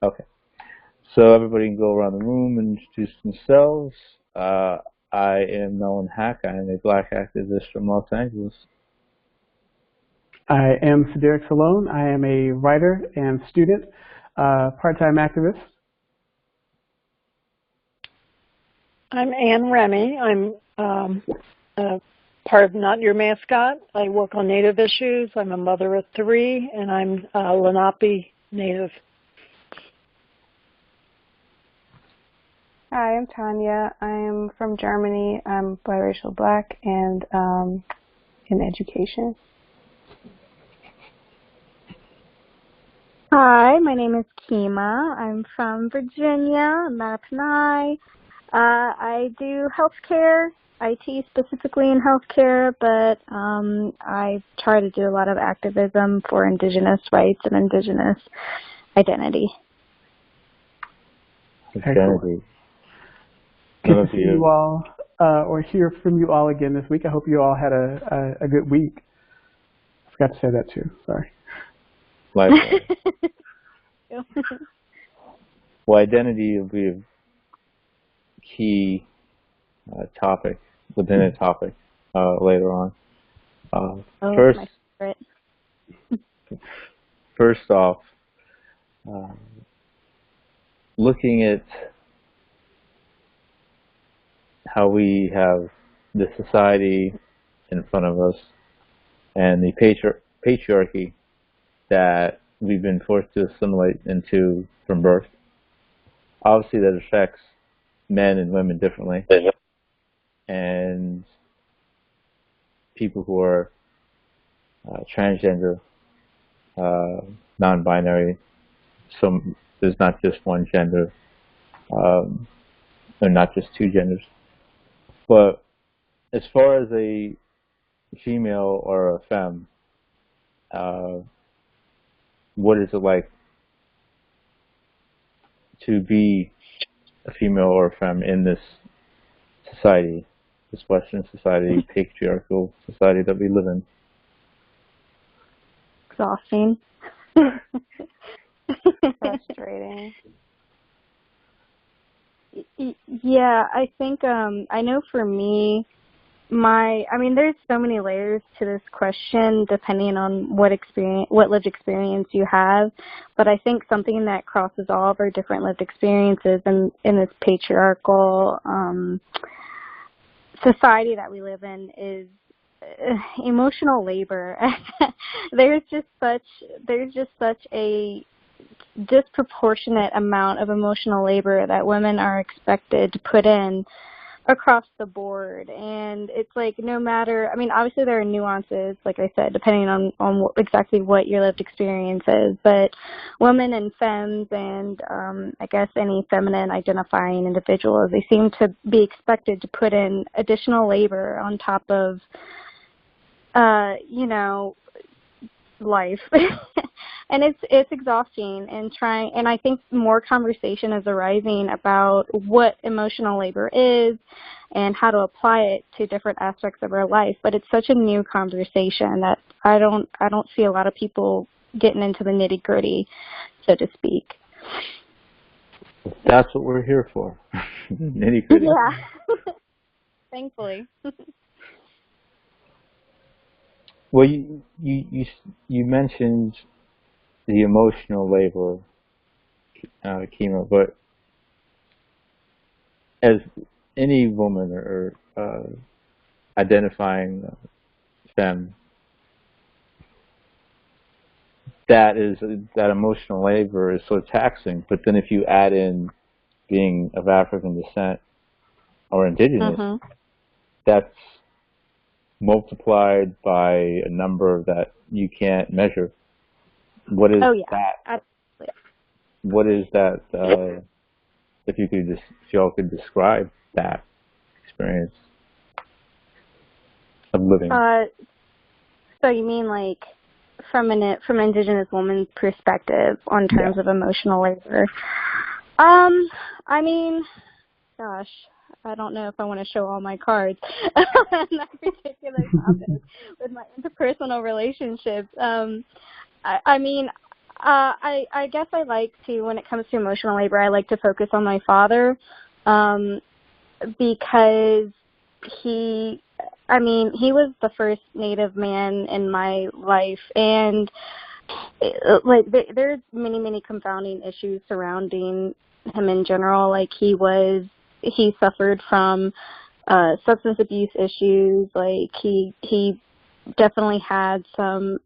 Okay. So everybody can go around the room and introduce themselves. I am Nolan Hack. I am a black activist from Los Angeles. I am Derrick. I am a writer and student, part-time activist. I'm Remy. I'm part of Not Your Mascot. I work on Native issues. I'm a mother of 3, and I'm Lenape Native. Hi, I'm Tanja. I'm from Germany. I'm biracial black and in education. Hi, my name is Kima. I'm from Virginia, Mappinai. I do healthcare, IT specifically in healthcare, but I try to do a lot of activism for indigenous rights and indigenous identity. Identity. Good to see you all, or hear from you all again this week. I hope you all had a good week. I forgot to say that too. Sorry. Likewise. Well, identity will be a key topic within a topic later on. First off, looking at how we have the society in front of us and the patriarchy that we've been forced to assimilate into from birth. Obviously that affects men and women differently. And people who are transgender, non-binary, so there's not just one gender, or not just 2 genders. But as far as a female or a femme, what is it like to be a female or a femme in this society, this Western society, patriarchal society that we live in? Exhausting. Frustrating. Yeah, I think I know for me, there's so many layers to this question depending on what lived experience you have, but I think something that crosses all of our different lived experiences in this patriarchal society that we live in is emotional labor. There's just such a disproportionate amount of emotional labor that women are expected to put in across the board, and it's like no matter, obviously there are nuances, like I said, depending on exactly what your lived experience is, but women and femmes and I guess any feminine identifying individuals, they seem to be expected to put in additional labor on top of life. And it's exhausting, and I think more conversation is arising about what emotional labor is and how to apply it to different aspects of our life, but it's such a new conversation that I don't see a lot of people getting into the nitty-gritty, so to speak. That's what we're here for. Nitty-gritty. Yeah. Thankfully. Well, you mentioned the emotional labor, Kima, but as any woman or identifying femme, that emotional labor is so taxing. But then if you add in being of African descent or indigenous, that's multiplied by a number that you can't measure. What is that? Absolutely. What is that? If y'all could describe that experience of living. So you mean like from an indigenous woman's perspective on terms of emotional labor? Gosh, I don't know if I want to show all my cards on that particular topic with my interpersonal relationships. I guess I like to, when it comes to emotional labor, I like to focus on my father, because he was the first Native man in my life, and there's many confounding issues surrounding him in general. Like he suffered from substance abuse issues. Like he definitely had some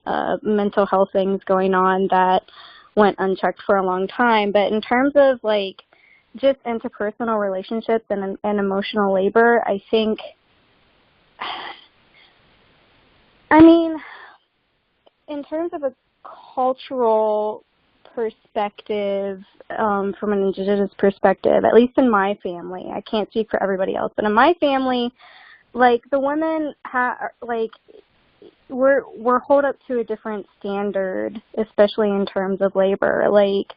mental health things going on that went unchecked for a long time. But in terms of like just interpersonal relationships and emotional labor, I think, in terms of a cultural perspective, from an indigenous perspective, at least in my family, I can't speak for everybody else, but in my family, like the women we're held up to a different standard, especially in terms of labor. Like,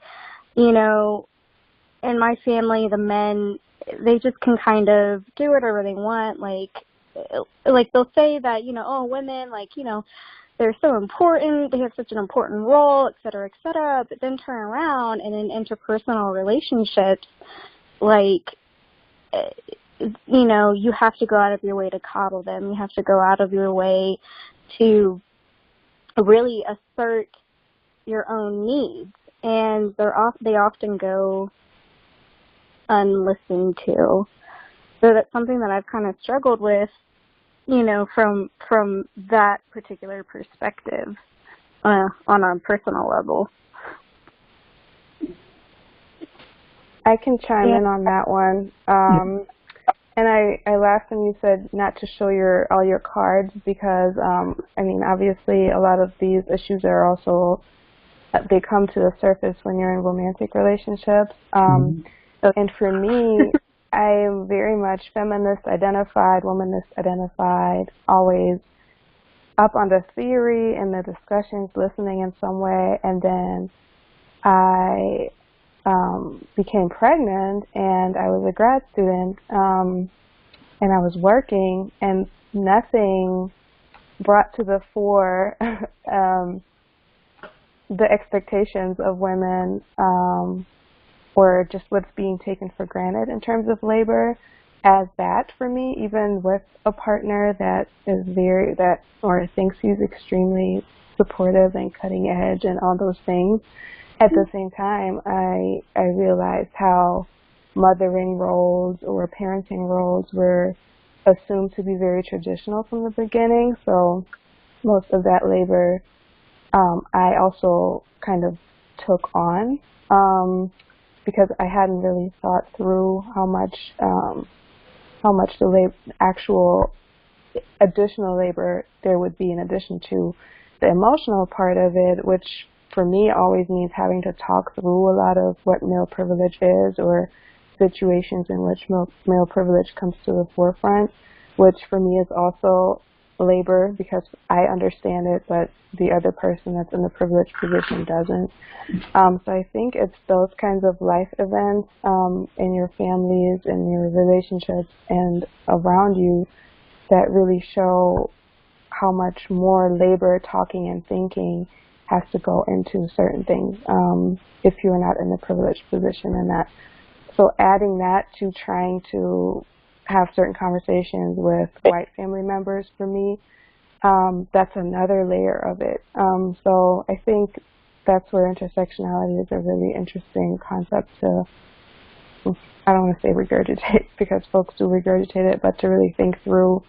in my family, the men, they just can kind of do whatever they want. Like they'll say that, women, they're so important, they have such an important role, et cetera, but then turn around and in interpersonal relationships, you have to go out of your way to coddle them. You have to go out of your way to really assert your own needs, and they often go unlistened to. So that's something that I've kind of struggled with, from that particular perspective, on a personal level. I can chime in on that one. And I laughed when you said not to show all your cards, because, obviously a lot of these issues are also, they come to the surface when you're in romantic relationships. And for me, I am very much feminist identified, womanist identified, always up on the theory and the discussions, listening in some way. And then I became pregnant, and I was a grad student, and I was working, and nothing brought to the fore the expectations of women, or just what's being taken for granted in terms of labor as that for me, even with a partner that is or thinks he's extremely supportive and cutting edge and all those things. At the same time, I realized how mothering roles or parenting roles were assumed to be very traditional from the beginning. So most of that labor I also kind of took on, because I hadn't really thought through how much the actual additional labor there would be in addition to the emotional part of it, which for me always means having to talk through a lot of what male privilege is, or situations in which male privilege comes to the forefront, which for me is also labor, because I understand it, but the other person that's in the privileged position doesn't. So I think it's those kinds of life events in your families and your relationships and around you that really show how much more labor, talking, and thinking has to go into certain things if you're not in a privileged position in that. So adding that to trying to have certain conversations with white family members, for me, that's another layer of it. So I think that's where intersectionality is a really interesting concept to, I don't want to say regurgitate, because folks do regurgitate it, but to really think through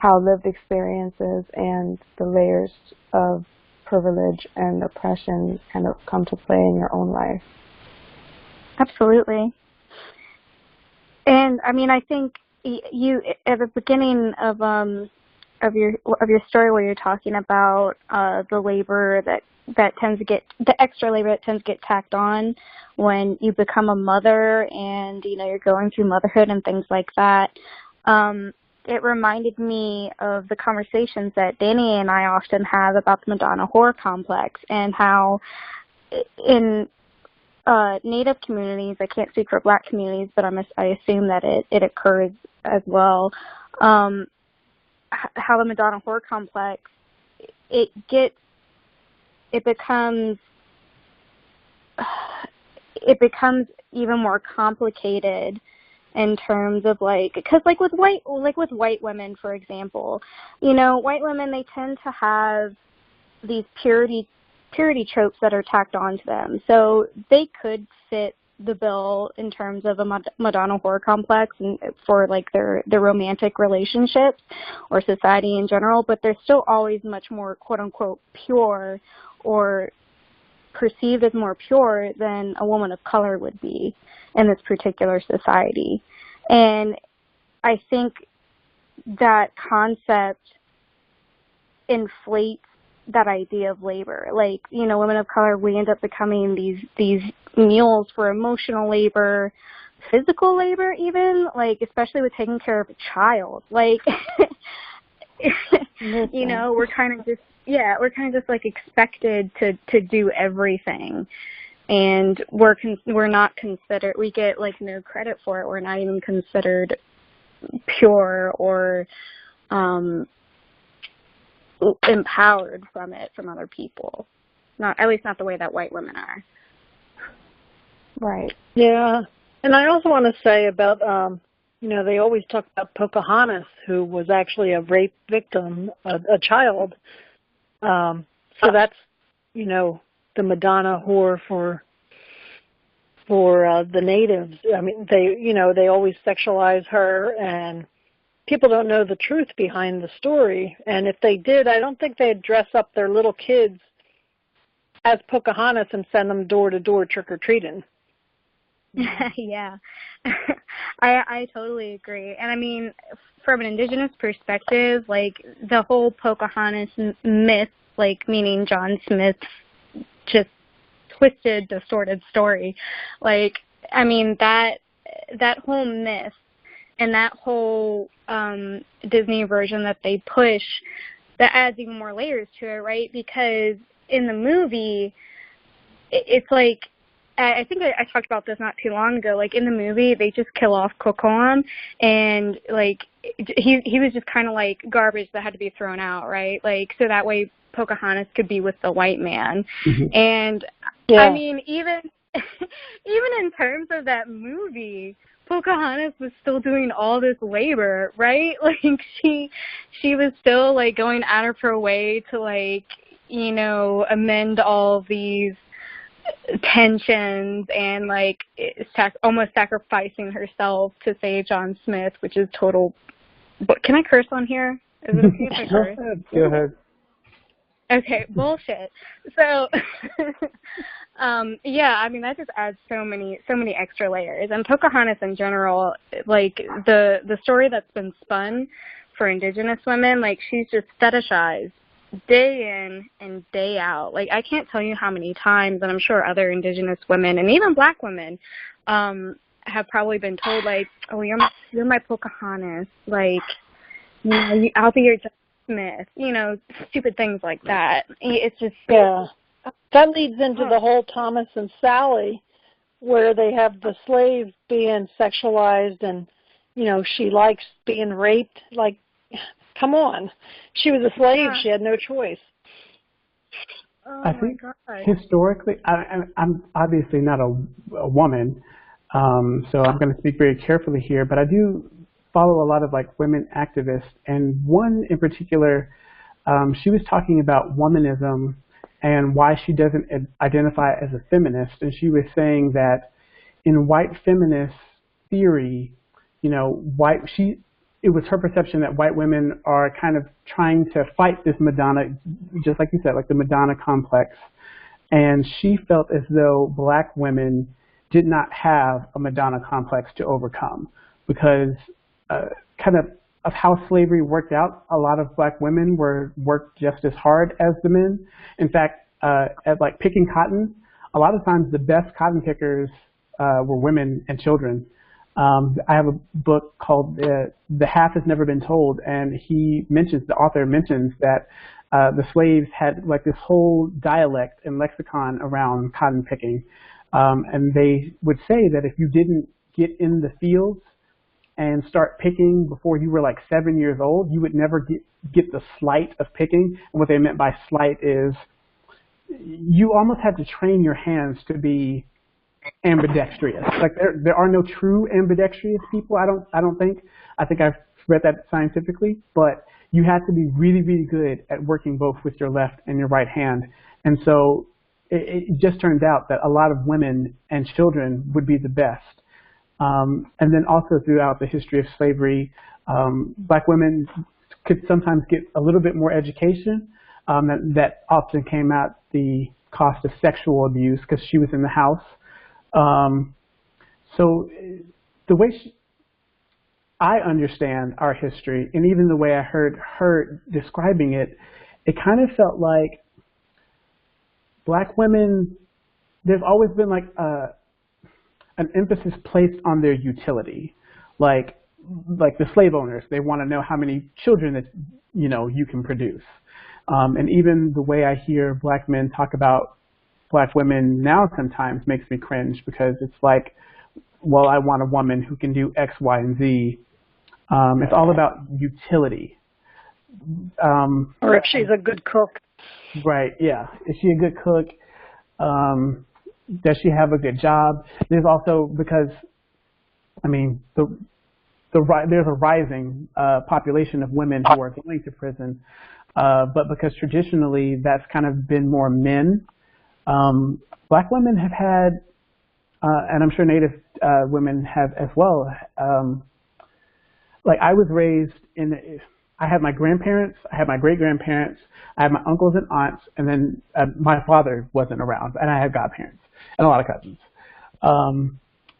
how lived experiences and the layers of privilege and oppression kind of come to play in your own life. Absolutely. And I think you, at the beginning of your story, where you're talking about the labor that tends to get, the extra labor that tends to get tacked on when you become a mother, and you're going through motherhood and things like that. It reminded me of the conversations that Danny and I often have about the Madonna horror complex, and how in Native communities, I can't speak for Black communities, but I assume that it occurs as well, how the Madonna horror complex, it becomes it becomes even more complicated in terms of like, because like with white women, for example, you know, white women, they tend to have these purity tropes that are tacked onto them. So they could fit the bill in terms of a Madonna whore complex and for like their romantic relationships or society in general, but they're still always much more quote unquote pure or perceived as more pure than a woman of color would be in this particular society. And I think that concept inflates that idea of labor. Like, you know, women of color, we end up becoming these mules for emotional labor, physical labor even, like, especially with taking care of a child. Like, you know, we're kind of just like expected to do everything. And we're not considered, we get like no credit for it. We're not even considered pure or empowered from it from other people. At least not the way that white women are. Right. Yeah. And I also want to say about, you know, they always talk about Pocahontas, who was actually a rape victim, a child. So that's, you know, the Madonna whore for the natives. I mean, they always sexualize her, and people don't know the truth behind the story. And if they did, I don't think they'd dress up their little kids as Pocahontas and send them door to door trick or treating. Yeah, I totally agree. And I mean, from an indigenous perspective, like the whole Pocahontas myth, like meaning John Smith's just twisted, distorted story. Like, I mean, that whole myth and that whole Disney version that they push, that adds even more layers to it, right? Because in the movie, it's like, I think I talked about this not too long ago. Like in the movie, they just kill off Kokon, and like he was just kind of like garbage that had to be thrown out, right? Like so that way Pocahontas could be with the white man. Mm-hmm. And yeah. I mean, even in terms of that movie, Pocahontas was still doing all this labor, right? Like she was still like going out of her way to like, you know, amend all of these tensions and like almost sacrificing herself to save John Smith, which is total. But can I curse on here? Is it okay if I curse? Go ahead. Okay, bullshit. So, yeah, I mean that just adds so many extra layers. And Pocahontas in general, like the story that's been spun for Indigenous women, like she's just fetishized day in and day out. Like I can't tell you how many times, and I'm sure other Indigenous women and even Black women have probably been told like, "Oh, you're my Pocahontas," like, you know, I'll be your John Smith, you know, stupid things like that. It's just that leads into the whole Thomas and Sally, where they have the slave being sexualized, and you know she likes being raped. Like, come on, she was a slave; she had no choice. Oh I think historically, I'm obviously not a woman, so I'm going to speak very carefully here, but I do follow a lot of like women activists, and one in particular, she was talking about womanism and why she doesn't identify as a feminist, and she was saying that in white feminist theory, you know, it was her perception that white women are kind of trying to fight this Madonna, just like you said, like the Madonna complex. And she felt as though Black women did not have a Madonna complex to overcome because kind of how slavery worked out, a lot of Black women worked just as hard as the men. In fact, at like picking cotton, a lot of times the best cotton pickers were women and children. I have a book called The Half Has Never Been Told, and the author mentions that the slaves had like this whole dialect and lexicon around cotton picking. And they would say that if you didn't get in the fields and start picking before you were like 7 years old, you would never get the sleight of picking. And what they meant by sleight is you almost had to train your hands to be ambidextrous. Like there are no true ambidextrous people. I don't think. I think I've read that scientifically, but you had to be really, really good at working both with your left and your right hand. And so it just turned out that a lot of women and children would be the best. And then also throughout the history of slavery, black women could sometimes get a little bit more education. That often came at the cost of sexual abuse because she was in the house. So the way I understand our history, and even the way I heard her describing it, it kind of felt like black women, there's always been like an emphasis placed on their utility. Like the slave owners, they want to know how many children that you can produce. And even the way I hear black men talk about black women now sometimes makes me cringe, because it's like, well, I want a woman who can do X, Y, and Z. It's all about utility. Or if she's a good cook. Right, yeah. Is she a good cook? Does she have a good job? There's also, because, I mean, there's a rising population of women who are going to prison, but because traditionally that's kind of been more men, black women have had, and I'm sure Native women have as well, like I was raised I had my grandparents, I had my great-grandparents, I had my uncles and aunts, and then my father wasn't around, and I had godparents and a lot of cousins.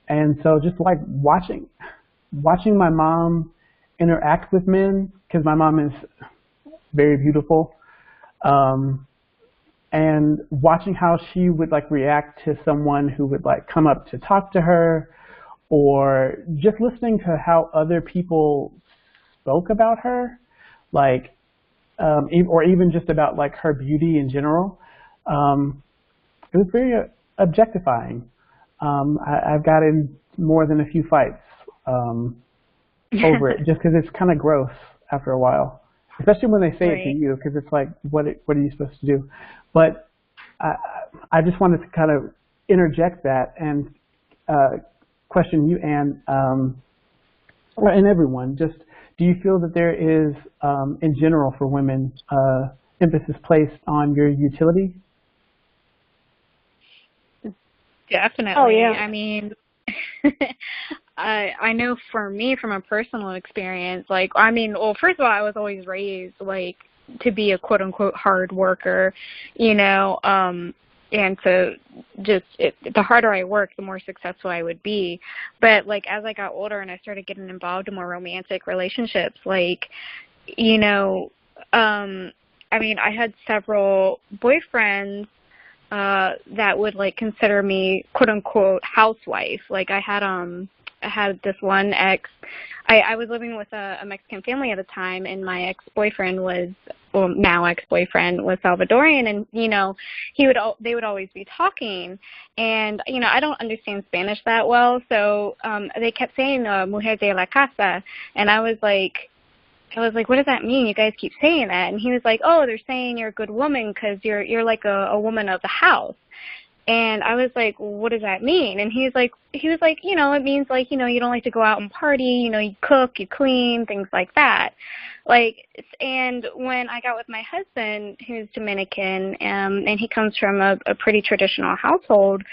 And so just like watching my mom interact with men, because my mom is very beautiful, and watching how she would like react to someone who would like come up to talk to her, or just listening to how other people spoke about her, like, or even just about like her beauty in general. It was very objectifying. I've got in more than a few fights over it, just because it's kind of gross after a while, especially when they say it to you, because it's like, what are you supposed to do? But I just wanted to kind of interject that and question you, Anne, and everyone, just do you feel that there is, in general for women, emphasis placed on your utility? Definitely. Oh, yeah. I mean, I know for me, from a personal experience, like, I mean, well, first of all, I was always raised, like, to be a quote-unquote hard worker, and so just the harder I worked, the more successful I would be. But, like, as I got older and I started getting involved in more romantic relationships, like, I mean, I had several boyfriends that would like consider me quote unquote housewife. Like I had this one ex. I was living with a Mexican family at the time, and my ex-boyfriend was, well, now ex-boyfriend was Salvadorian, and they would always be talking, and I don't understand Spanish that well, so they kept saying mujer de la casa, and I was like, what does that mean? You guys keep saying that. And he was like, oh, they're saying you're a good woman because you're like a woman of the house. And I was like, well, what does that mean? And he was like, it means like, you don't like to go out and party, you cook, you clean, things like that. Like, and when I got with my husband, who's Dominican, and he comes from a pretty traditional household,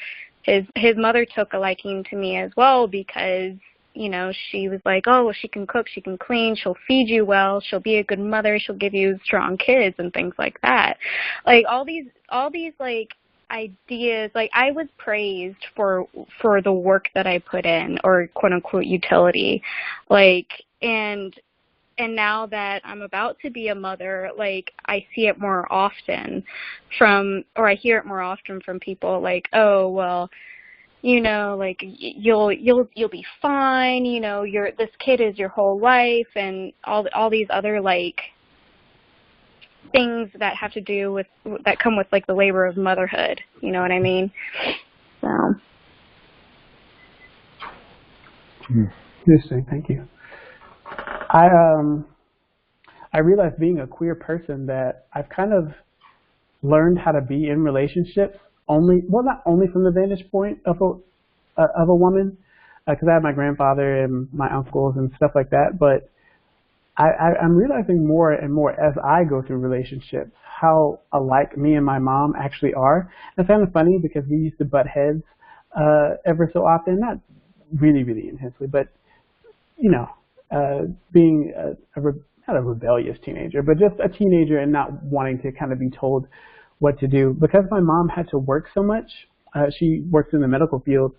his mother took a liking to me as well, because she was like, oh, well, she can cook, she can clean, she'll feed you well, she'll be a good mother, she'll give you strong kids and things like that. Like all these like ideas, like I was praised for the work that I put in, or quote unquote utility. Like, and now that I'm about to be a mother, like I see it more often I hear it more often from people like, oh, well, like you'll be fine, this kid is your whole life, and all these other like things that have to do with, that come with like the labor of motherhood, you know what I mean? So. Interesting, thank you. I realized, being a queer person, that I've kind of learned how to be in relationships not only from the vantage point of a woman, because I have my grandfather and my uncles and stuff like that, but I'm realizing more and more as I go through relationships how alike me and my mom actually are. And it's kind of funny because we used to butt heads ever so often, not really, really intensely, but, you know, being not a rebellious teenager, but just a teenager and not wanting to kind of be told what to do. Because my mom had to work so much, she works in the medical field,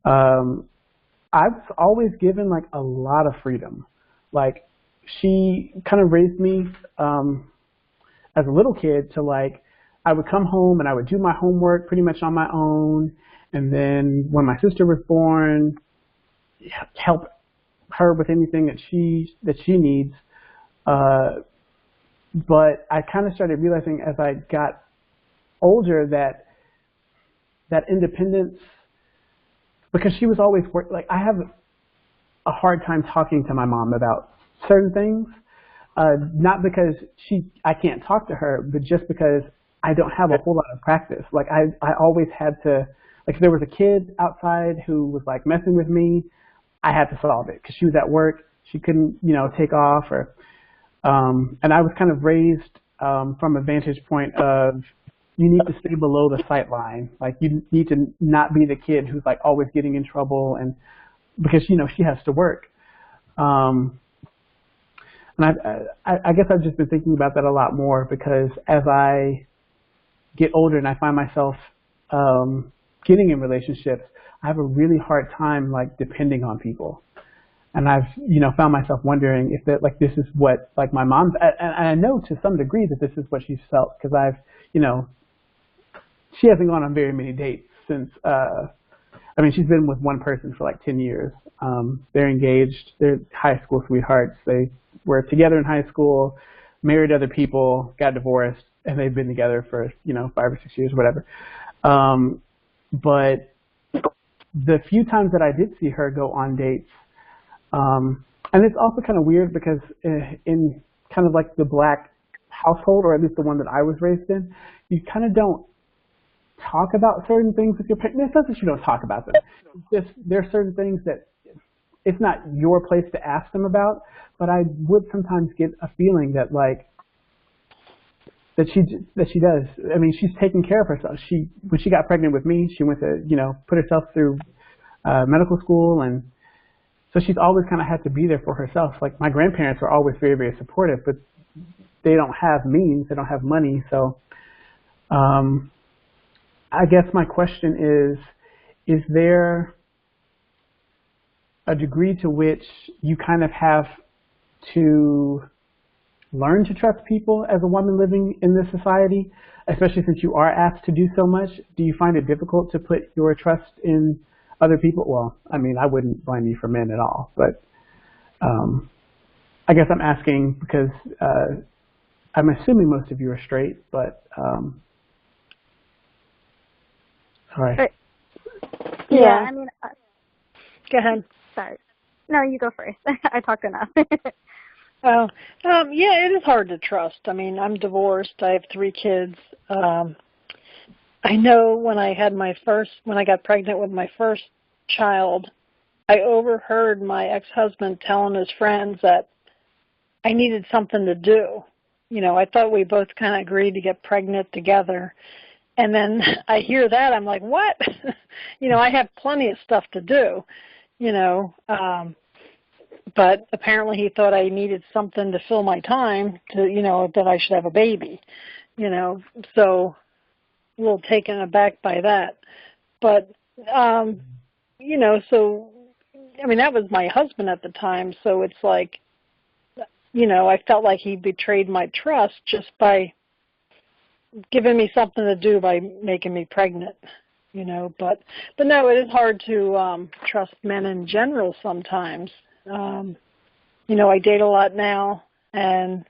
I've always given like a lot of freedom. Like, she kind of raised me as a little kid to like, I would come home and I would do my homework pretty much on my own. And then when my sister was born, help her with anything that she needs. But I kind of started realizing as I got older that independence, because she was always like, I have a hard time talking to my mom about certain things, not because I can't talk to her, but just because I don't have a whole lot of practice. Like I always had to, like if there was a kid outside who was like messing with me, I had to solve it because she was at work. She couldn't, take off and I was kind of raised from a vantage point of you need to stay below the sight line. Like you need to not be the kid who's like always getting in trouble and because, she has to work. And I guess I've just been thinking about that a lot more because as I get older and I find myself getting in relationships, I have a really hard time like depending on people. And I've, found myself wondering if that, like, this is what, like, my mom's, and I know to some degree that this is what she's felt because I've, she hasn't gone on very many dates since, she's been with one person for like 10 years. They're engaged. They're high school sweethearts. They were together in high school, married other people, got divorced, and they've been together for, 5 or 6 years, whatever. But the few times that I did see her go on dates, and it's also kind of weird because in kind of like the black household, or at least the one that I was raised in, you kind of don't talk about certain things with your parents. It's not that you don't talk about them. It's just there are certain things that it's not your place to ask them about, but I would sometimes get a feeling that like that she does. I mean, she's taking care of herself. When she got pregnant with me, she went to put herself through medical school, and so she's always kind of had to be there for herself. Like my grandparents were always very, very supportive, but they don't have means, they don't have money. So I guess my question is there a degree to which you kind of have to learn to trust people as a woman living in this society, especially since you are asked to do so much? Do you find it difficult to put your trust in other people? Well, I mean, I wouldn't blame you for men at all, but I guess I'm asking because I'm assuming most of you are straight, but sorry. Yeah, I mean, go ahead. Sorry. No, you go first. I talked enough. Oh, yeah, it is hard to trust. I mean, I'm divorced. I have 3 kids. I know when I got pregnant with my first child, I overheard my ex-husband telling his friends that I needed something to do. I thought we both kind of agreed to get pregnant together. And then I hear that, I'm like, what? I have plenty of stuff to do, but apparently he thought I needed something to fill my time to, that I should have a baby, so a little taken aback by that. But, so, I mean, that was my husband at the time, so it's like, I felt like he betrayed my trust just by giving me something to do by making me pregnant, but no, it is hard to trust men in general sometimes. I date a lot now, and,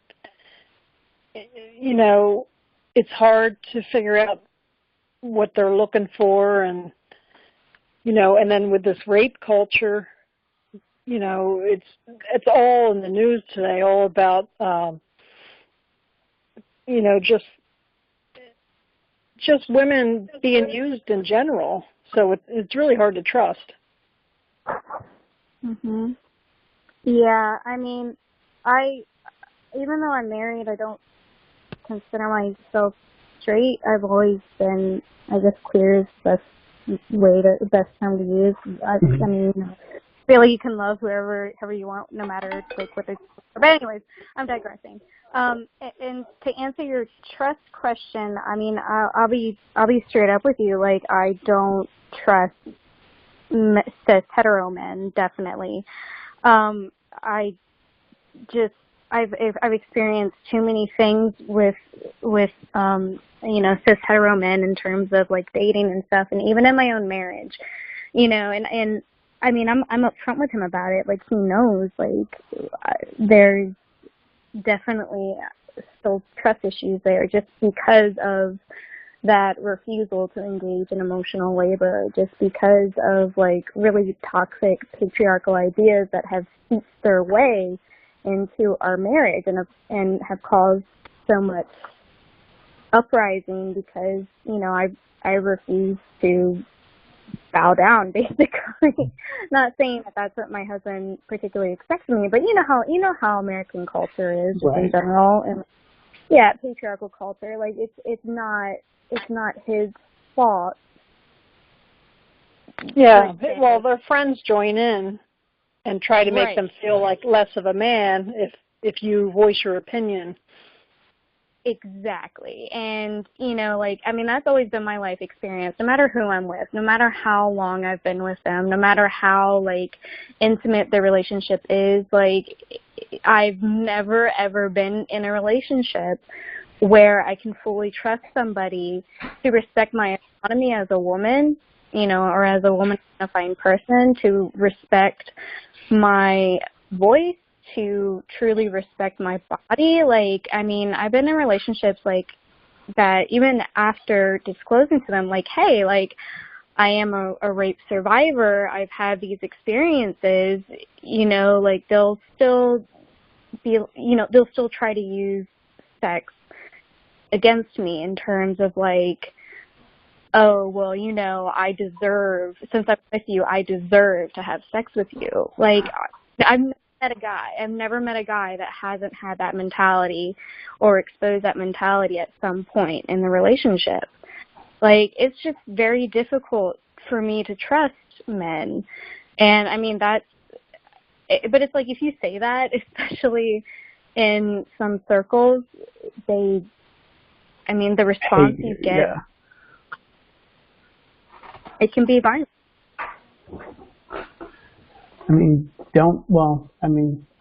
it's hard to figure out what they're looking for, and, and then with this rape culture, it's all in the news today, all about, just just women being used in general. So it's really hard to trust. Mhm. Yeah, I mean, even though I'm married, I don't consider myself straight. I've always been, I guess, queer is the best term to use. I mean, really, you can love however you want, no matter like what they. But anyways, I'm digressing. And to answer your trust question, I mean, I'll be straight up with you. Like, I don't trust cis hetero men, definitely. I've experienced too many things with cis hetero men in terms of like dating and stuff, and even in my own marriage, and I mean I'm upfront with him about it. Like, he knows, like, there's definitely still trust issues there just because of that refusal to engage in emotional labor, just because of like really toxic patriarchal ideas that have seeped their way into our marriage and have caused so much uprising because, I refuse to bow down, basically. Not saying that that's what my husband particularly expects of me, but you know how American culture is just in general, and yeah, patriarchal culture. Like, it's not his fault. Yeah, well, their friends join in and try to make them feel like less of a man if you voice your opinion. Exactly. And, that's always been my life experience, no matter who I'm with, no matter how long I've been with them, no matter how, like, intimate the relationship is. Like, I've never, ever been in a relationship where I can fully trust somebody to respect my autonomy as a woman, or as a woman identifying person, to respect my voice, to truly respect my body. Like, I mean, I've been in relationships like that even after disclosing to them, like, hey, like, I am a rape survivor, I've had these experiences, like, they'll still try to use sex against me in terms of like, oh, well, I deserve, since I'm with you, I deserve to have sex with you. Like, I've never met a guy that hasn't had that mentality or exposed that mentality at some point in the relationship. Like, it's just very difficult for me to trust men. And I mean, but it's like, if you say that, especially in some circles, the response you get, it can be violent.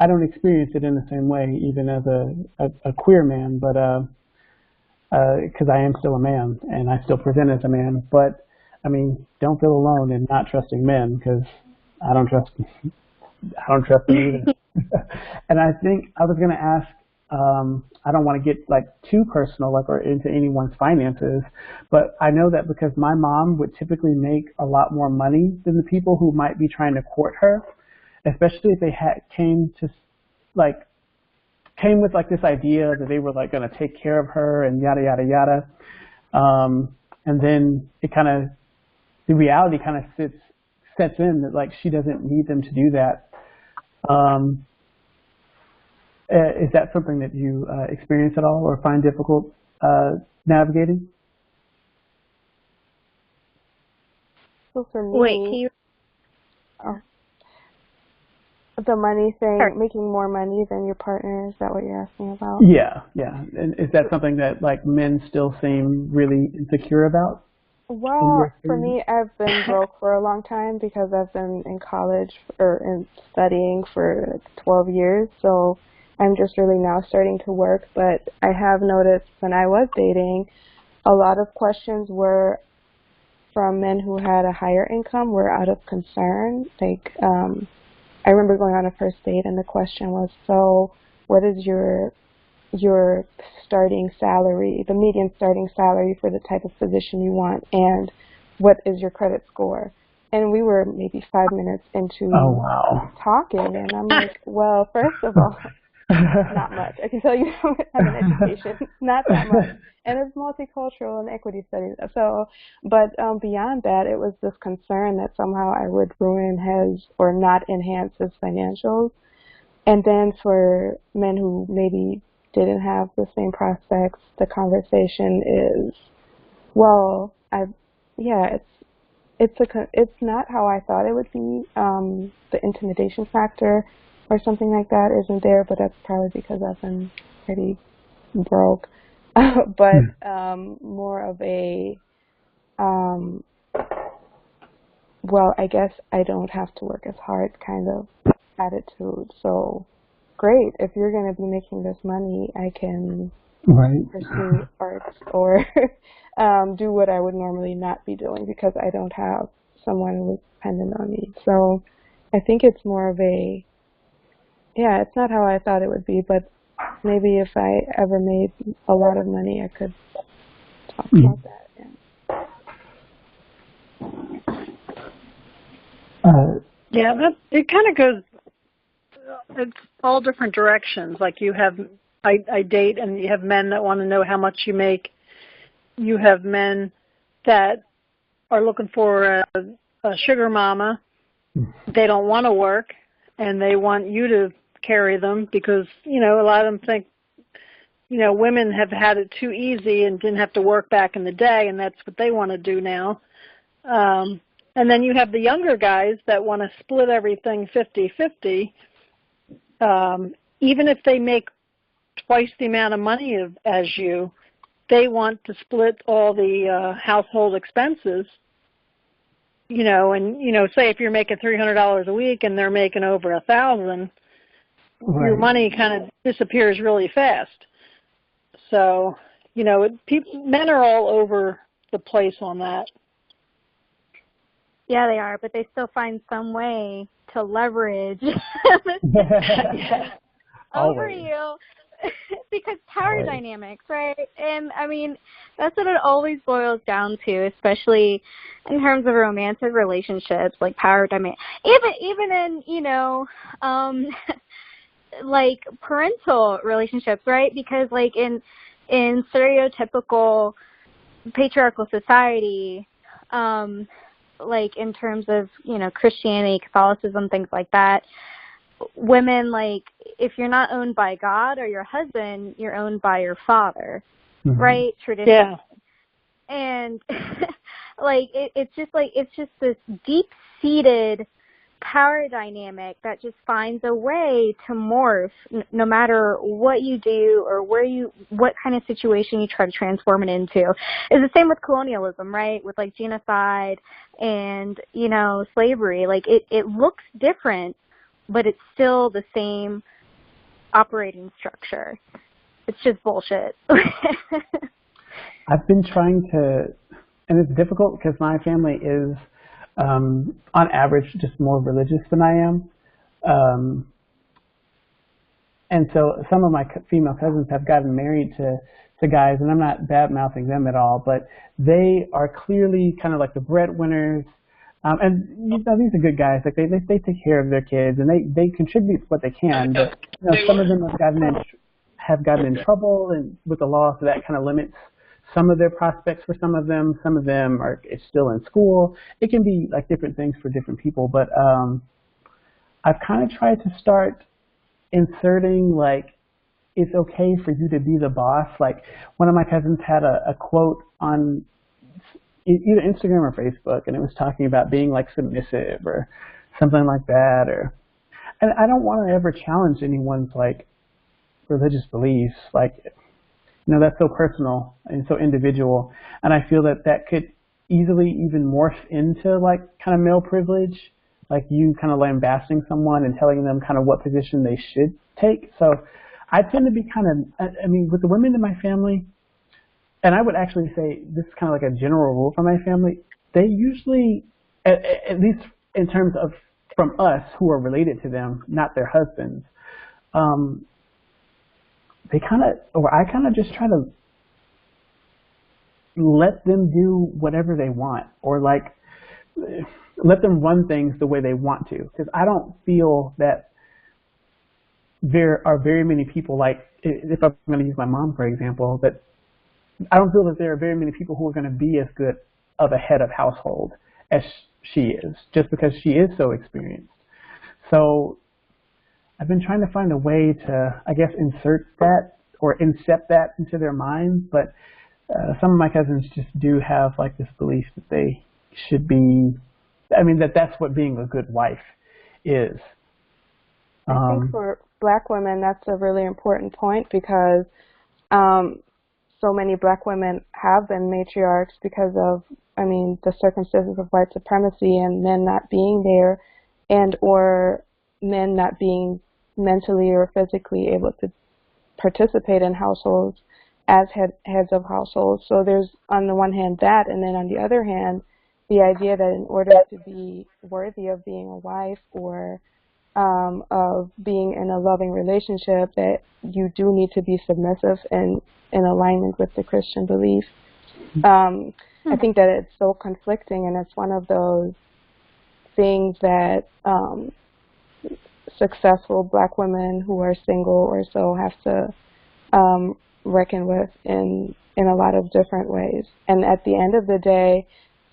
I don't experience it in the same way, even as a queer man, but because I am still a man and I still present as a man. But don't feel alone in not trusting men, because I don't trust them either. And I think I was going to ask. I don't want to get like too personal, like, or into anyone's finances, but I know that because my mom would typically make a lot more money than the people who might be trying to court her, especially if they came with like this idea that they were like going to take care of her and yada yada yada, and then the reality kind of sets in that like she doesn't need them to do that. Is that something that you experience at all or find difficult navigating? So for me, the money thing, making more money than your partner, is that what you're asking about? Yeah. And is that something that like men still seem really insecure about? Well, for me, I've been broke for a long time because I've been in college and studying for 12 years. So I'm just really now starting to work. But I have noticed when I was dating, a lot of questions were from men who had a higher income were out of concern. Like, I remember going on a first date and the question was, so what is your starting salary, the median starting salary for the type of position you want, and what is your credit score? And we were maybe 5 minutes into talking, and I'm like, well, first of all, Not much. I can tell you I have an education. Not that much. And it's multicultural and equity studies. So, but beyond that, it was this concern that somehow I would ruin his or not enhance his financials. And then for men who maybe didn't have the same prospects, the conversation is, well, it's not how I thought it would be. The intimidation factor or something like that isn't there, but that's probably because I've been pretty broke. But more of a, well, I guess I don't have to work as hard kind of attitude. So great, if you're going to be making this money, I can pursue arts or do what I would normally not be doing because I don't have someone who's dependent on me. So I think it's more of a, it's not how I thought it would be, but maybe if I ever made a lot of money, I could talk about that. It kind of goes, it's all different directions. Like you have, I date and you have men that want to know how much you make. You have men that are looking for a sugar mama. They don't want to work and they want you to carry them because, a lot of them think, women have had it too easy and didn't have to work back in the day, and that's what they want to do now. And then you have the younger guys that want to split everything 50-50. Even if they make twice the amount of money as you, they want to split all the household expenses. Say if you're making $300 a week and they're making over $1,000, your money kind of disappears really fast. So, men are all over the place on that. Yeah, they are, but they still find some way to leverage over you because power dynamics, right? And I mean, that's what it always boils down to, especially in terms of romantic relationships, like power dynamics. Even in, like parental relationships, right? Because like in stereotypical patriarchal society, like in terms of, Christianity, Catholicism, things like that, women, like, if you're not owned by God or your husband, you're owned by your father, right? Tradition. Yeah. And like, it's just this deep-seated power dynamic that just finds a way to morph no matter what you do or what kind of situation you try to transform it into. It's the same with colonialism, right? With like genocide and, slavery. Like it looks different, but it's still the same operating structure. It's just bullshit. I've been trying to, and it's difficult because my family is on average, just more religious than I am. And so some of my female cousins have gotten married to guys, and I'm not bad-mouthing them at all, but they are clearly kind of like the breadwinners. And these are good guys. Like they take care of their kids, and they contribute what they can. But some of them have gotten in trouble and with the law, so that kind of limits some of their prospects for some of them. Some of them are still in school. It can be like different things for different people. But I've kind of tried to start inserting like it's okay for you to be the boss. Like one of my cousins had a quote on either Instagram or Facebook, and it was talking about being like submissive or something like that. And I don't want to ever challenge anyone's like religious beliefs. Like, that's so personal and so individual, and I feel that could easily even morph into like kind of male privilege, like you kind of lambasting someone and telling them kind of what position they should take. So I tend to be kind of, with the women in my family, and I would actually say this is kind of like a general rule for my family, they usually, at least in terms of from us who are related to them, not their husbands, I kind of just try to let them do whatever they want, or like let them run things the way they want to, because I don't feel that there are very many people, like if I'm going to use my mom for example, that I don't feel that there are very many people who are going to be as good of a head of household as she is, just because she is so experienced. So I've been trying to find a way to, I guess, insert that or incept that into their minds, but some of my cousins just do have like this belief that they should be, I mean, that's what being a good wife is. I think for Black women, that's a really important point because so many Black women have been matriarchs because of, I mean, the circumstances of white supremacy and men not being there and or men not being mentally or physically able to participate in households as heads of households. So there's on the one hand that, and then on the other hand, the idea that in order to be worthy of being a wife or of being in a loving relationship, that you do need to be submissive and in alignment with the Christian belief. I think that it's so conflicting, and it's one of those things that successful Black women who are single or so have to reckon with in a lot of different ways. And at the end of the day,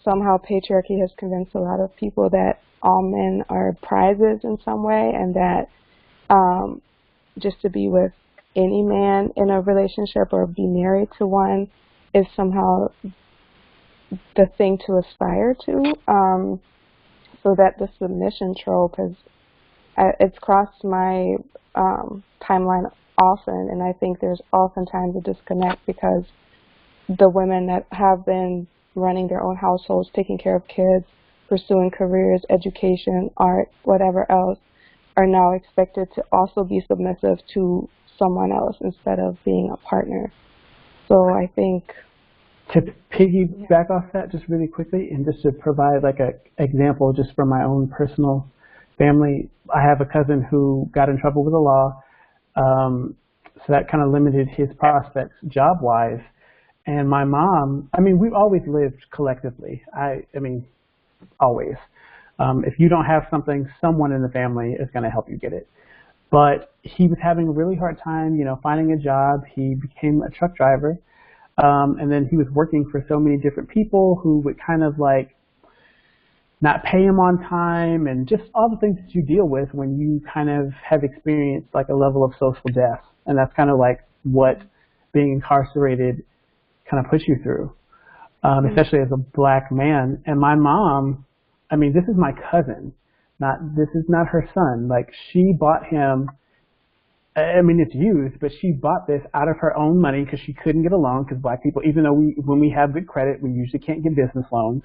somehow patriarchy has convinced a lot of people that all men are prizes in some way, and that just to be with any man in a relationship or be married to one is somehow the thing to aspire to. So that the submission trope it's crossed my timeline often, and I think there's oftentimes a disconnect because the women that have been running their own households, taking care of kids, pursuing careers, education, art, whatever else, are now expected to also be submissive to someone else instead of being a partner. So I think to piggyback off that just really quickly, and just to provide like an example just from my own personal family, I have a cousin who got in trouble with the law, so that kind of limited his prospects job-wise. And my mom, I mean, we've always lived collectively. I mean, always. If you don't have something, someone in the family is going to help you get it. But he was having a really hard time, finding a job. He became a truck driver. And then he was working for so many different people who would kind of like not pay him on time, and just all the things that you deal with when you kind of have experienced like a level of social death. And that's kind of like what being incarcerated kind of puts you through, especially as a Black man. And my mom, I mean, this is my cousin, this is not her son. Like, she bought him, I mean, it's used, but she bought this out of her own money because she couldn't get a loan, because Black people, even though when we have good credit, we usually can't get business loans.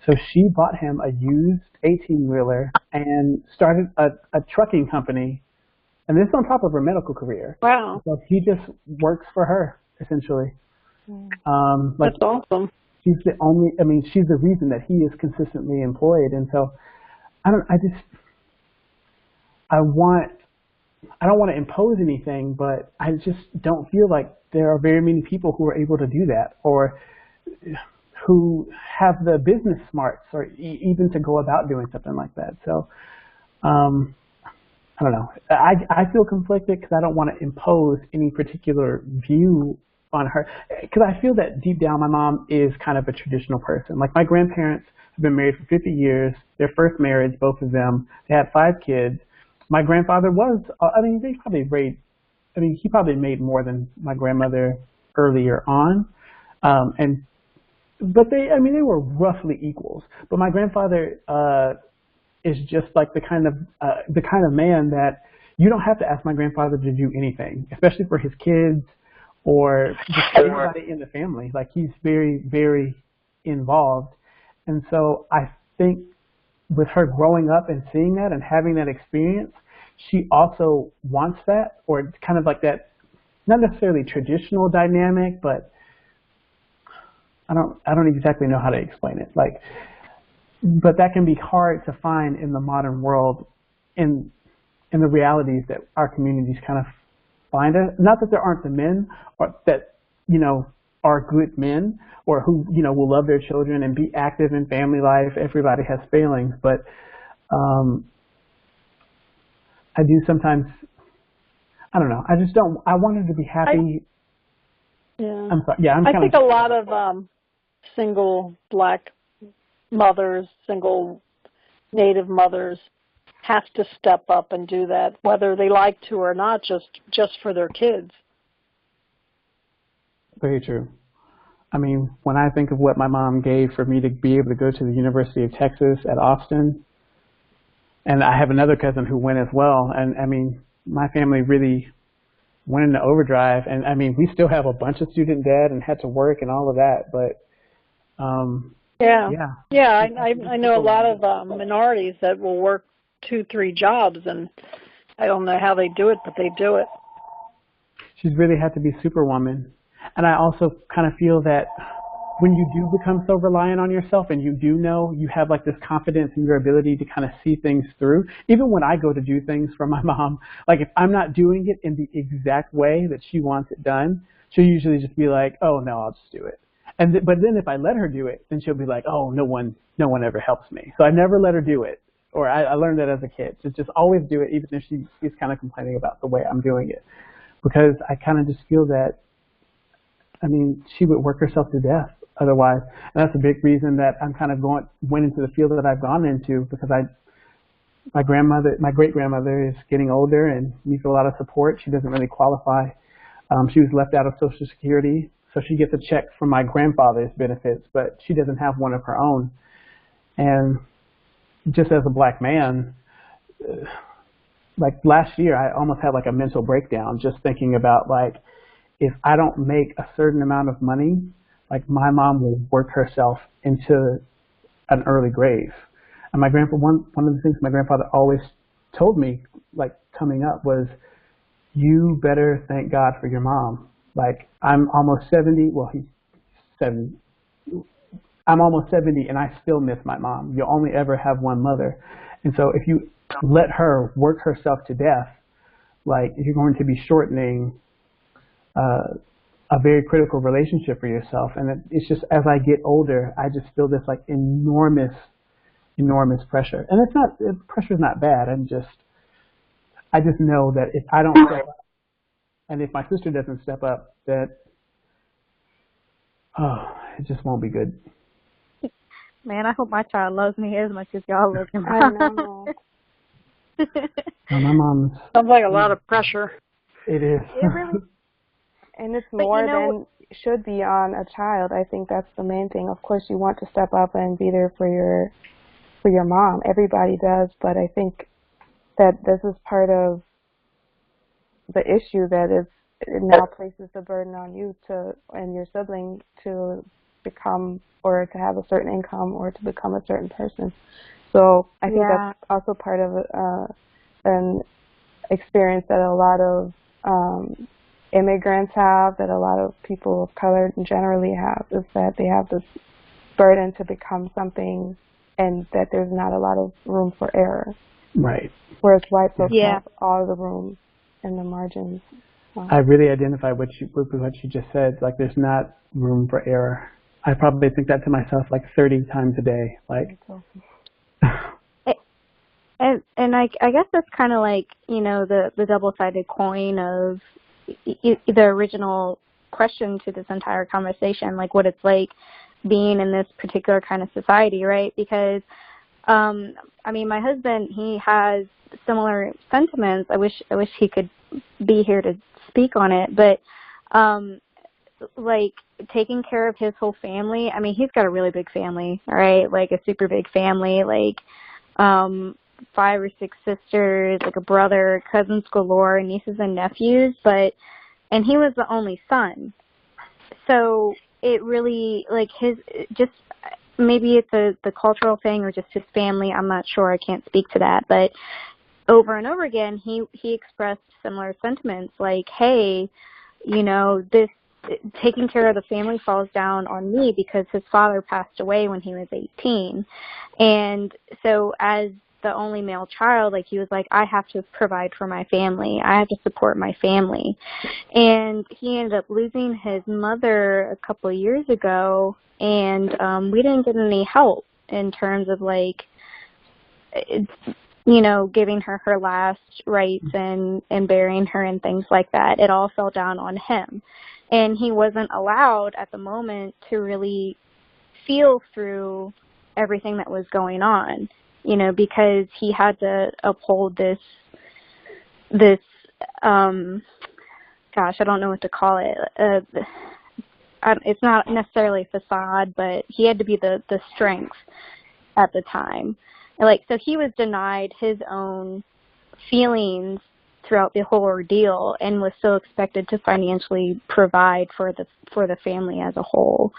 So she bought him a used 18-wheeler and started a trucking company, and this on top of her medical career. Wow. So he just works for her, essentially. That's awesome. She's she's the reason that he is consistently employed. And so I don't want to impose anything, but I just don't feel like there are very many people who are able to do that, or who have the business smarts, or even to go about doing something like that. So I don't know. I feel conflicted because I don't want to impose any particular view on her, because I feel that deep down my mom is kind of a traditional person. Like, my grandparents have been married for 50 years. Their first marriage, both of them, they had 5 kids. My grandfather was, he probably made more than my grandmother earlier on. But they were roughly equals. But my grandfather is just like the kind of man that you don't have to ask my grandfather to do anything, especially for his kids or just anybody in the family. Like, he's very, very involved. And so I think with her growing up and seeing that and having that experience, she also wants that, or it's kind of like that, not necessarily traditional dynamic, but I don't exactly know how to explain it. Like, but that can be hard to find in the modern world, in the realities that our communities kind of find it. Not that there aren't the men, or that are good men, or who will love their children and be active in family life. Everybody has failings, but I do sometimes I don't know. I just don't. I wanted to be happy. Yeah. I'm sorry. Yeah, I think a lot of single black mothers, single Native mothers, have to step up and do that, whether they like to or not, just for their kids. Very true. I mean, when I think of what my mom gave for me to be able to go to the University of Texas at Austin, and I have another cousin who went as well, and I mean, my family really went into overdrive, and I mean, we still have a bunch of student debt and had to work and all of that, but yeah, I know a lot of minorities that will work 2-3 jobs, and I don't know how they do it, but they do it. She's really had to be superwoman. And I also kind of feel that when you do become so reliant on yourself and you do know you have like this confidence in your ability to kind of see things through, even when I go to do things for my mom, like if I'm not doing it in the exact way that she wants it done, she'll usually just be like, oh no, I'll just do it. But then if I let her do it, then she'll be like, oh, no one ever helps me. So I never let her do it. Or I learned that as a kid. Just always do it, even if she's kind of complaining about the way I'm doing it. Because I kind of just feel that, I mean, she would work herself to death otherwise. And that's a big reason that I'm kind of went into the field that I've gone into, because my great-grandmother is getting older and needs a lot of support. She doesn't really qualify. She was left out of Social Security, so she gets a check from my grandfather's benefits, but she doesn't have one of her own. And just as a black man, like last year, I almost had like a mental breakdown just thinking about like, if I don't make a certain amount of money, like my mom will work herself into an early grave. And my grandpa, one of the things my grandfather always told me, like coming up, was, you better thank God for your mom. Like I'm almost 70. Well, he's 70. I'm almost 70 and I still miss my mom. You'll only ever have one mother. And so if you let her work herself to death, like you're going to be shortening a very critical relationship for yourself. And it's just, as I get older, I just feel this like enormous pressure. And pressure's not bad. I just know that if I don't step up, and if my sister doesn't step up, that, it just won't be good. Man, I hope my child loves me as much as y'all love him. I know. My mom's... Sounds like a lot of pressure. It is. It really... And it's more than should be on a child. I think that's the main thing. Of course, you want to step up and be there for your mom. Everybody does, but I think that this is part of the issue that it now places the burden on you and your sibling to become or to have a certain income or to become a certain person. So I think that's also part of an experience that a lot of immigrants have, that a lot of people of color generally have, is that they have this burden to become something and that there's not a lot of room for error. Right. Whereas white folks have all the room in the margins. I really identify with what you just said. Like, there's not room for error. I probably think that to myself like 30 times a day. Like, and I guess that's kind of like, you know, the double-sided coin of the original question to this entire conversation, like what it's like being in this particular kind of society, right? Because, I mean, my husband, he has similar sentiments. I wish he could be here to speak on it, but like taking care of his whole family. I mean, he's got a really big family, all right, like a super big family, like 5 or 6 sisters, like a brother, cousins galore, nieces and nephews, and he was the only son. So it really, like, maybe it's the cultural thing or just his family, I'm not sure, I can't speak to that, but over and over again, he expressed similar sentiments, like, hey, you know, taking care of the family falls down on me because his father passed away when he was 18. And so as the only male child, like, he was like, I have to provide for my family. I have to support my family. And he ended up losing his mother a couple of years ago, and we didn't get any help in terms of, like, you know, giving her her last rites and burying her and things like that. It all fell down on him. And he wasn't allowed at the moment to really feel through everything that was going on, you know, because he had to uphold this gosh, I don't know what to call it. It's not necessarily a facade, but he had to be the strength at the time. Like, so he was denied his own feelings throughout the whole ordeal and was so expected to financially provide for the family as a whole.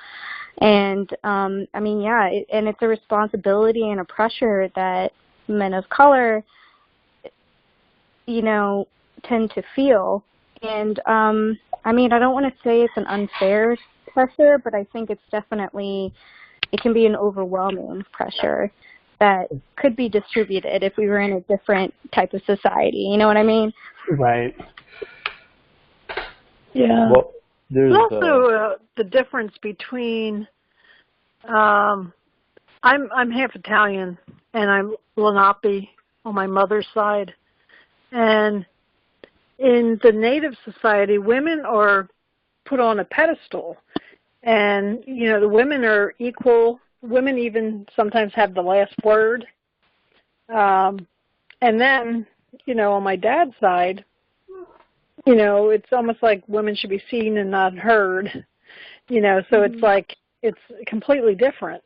And I mean, yeah, and it's a responsibility and a pressure that men of color, you know, tend to feel. And I mean, I don't want to say it's an unfair pressure, but I think it's definitely, it can be an overwhelming pressure that could be distributed if we were in a different type of society. You know what I mean? Right. Yeah. Well, there's also the difference between I'm half Italian and I'm Lenape on my mother's side, and in the Native society, women are put on a pedestal, and you know the women are equal. Women even sometimes have the last word. And then, you know, on my dad's side, you know, it's almost like women should be seen and not heard. You know, so it's like it's completely different.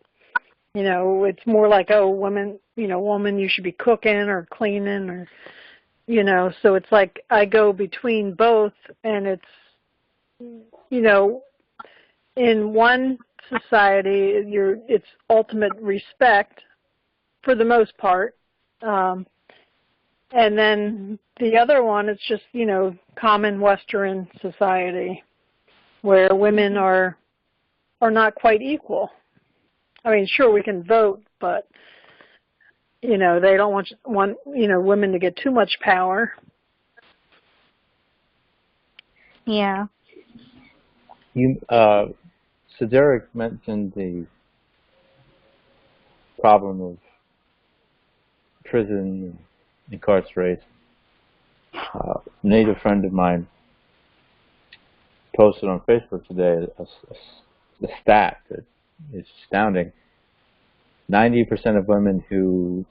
You know, it's more like, oh, women, you know, woman, you should be cooking or cleaning or, you know, so it's like I go between both, and it's, you know, in one society, it's ultimate respect for the most part, and then the other one, it's just, you know, common Western society where women are not quite equal. I mean, sure, we can vote, but you know, they don't want you know, women to get too much power. Yeah. So Derrick mentioned the problem of prison and incarceration. A Native friend of mine posted on Facebook today a stat that is astounding. 90% of women who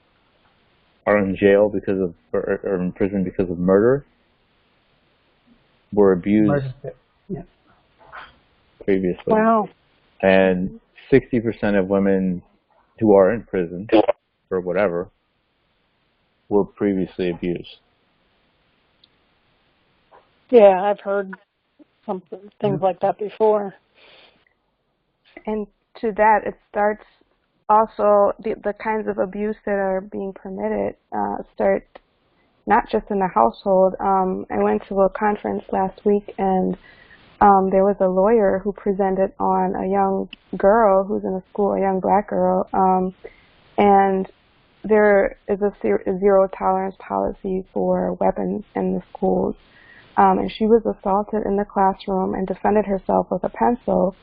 are in jail because of, or in prison because of murder were abused previously. Wow. And 60% of women who are in prison for whatever were previously abused. Yeah, I've heard things like that before. And to that, it starts also the kinds of abuse that are being permitted start not just in the household. I went to a conference last week, and there was a lawyer who presented on a young girl who's in a school, a young black girl, and there is a zero tolerance policy for weapons in the schools. And she was assaulted in the classroom and defended herself with a pencil,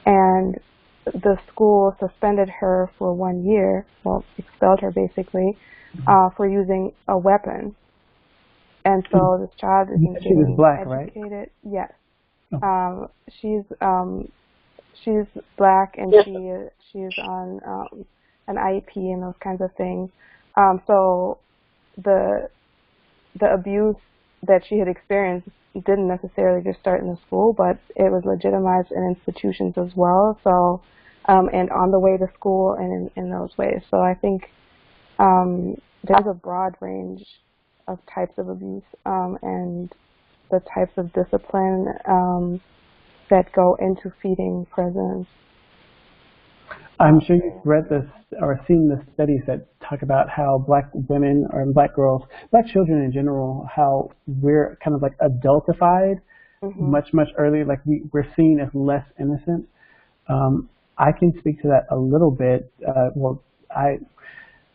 and the school suspended her for 1 year, well, expelled her basically, for using a weapon. And so this child is she was black, educated. Right? Yes. Oh. She's black, and she's on an IEP and those kinds of things. So the abuse that she had experienced didn't necessarily just start in the school, but it was legitimized in institutions as well. So, and on the way to school and in those ways. So I think there's a broad range of types of abuse and the types of discipline that go into feeding prisons. I'm sure you've read this or seen the studies that talk about how black women or black girls, black children in general, how we're kind of like adultified much earlier. Like we're seen as less innocent. I can speak to that a little bit.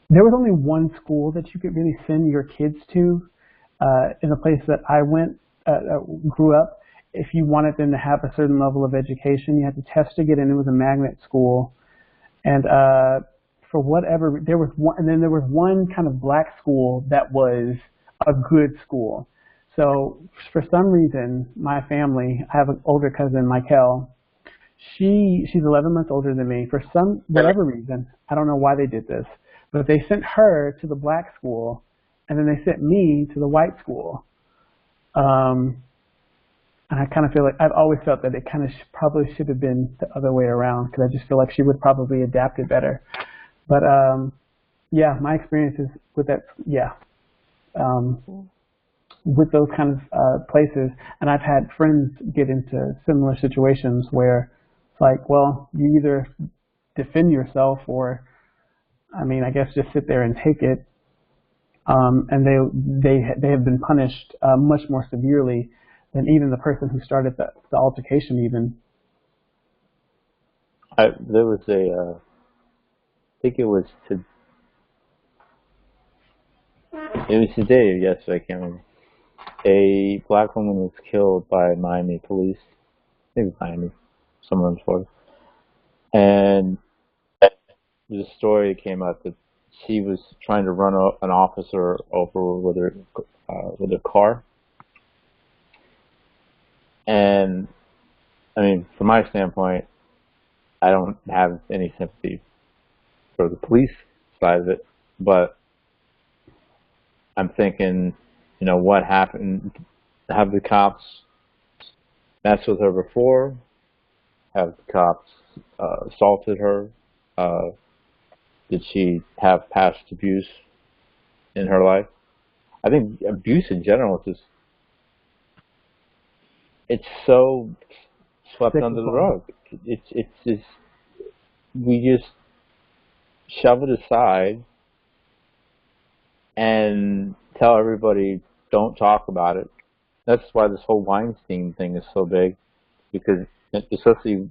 There was only one school that you could really send your kids to in the place that I grew up. If you wanted them to have a certain level of education, you had to test to get in. It was a magnet school. And for whatever, there was one, and then there was one kind of black school that was a good school. So for some reason, my family, I have an older cousin, Michael. She's 11 months older than me. For whatever reason, I don't know why they did this, but they sent her to the black school, and then they sent me to the white school. And I kind of feel like I've always felt that it kind of probably should have been the other way around, because I just feel like she would probably adapt it better. But yeah, my experiences with that, with those kind of places, and I've had friends get into similar situations where it's like, well, you either defend yourself or, I mean, I guess just sit there and take it. And they have been punished much more severely than even the person who started the altercation even. There was I think it was today or yesterday, I can't remember. A black woman was killed by Miami police. I think it was Miami, somewhere in Florida. And there's a story that came out that she was trying to run an officer over with her car. And, I mean, from my standpoint, I don't have any sympathy for the police side of it, but I'm thinking, you know, what happened? Have the cops messed with her before? Have the cops assaulted her? Did she have past abuse in her life? I think abuse in general is just, it's so swept under the rug. It's just, we just shove it aside and tell everybody don't talk about it. That's why this whole Weinstein thing is so big, because especially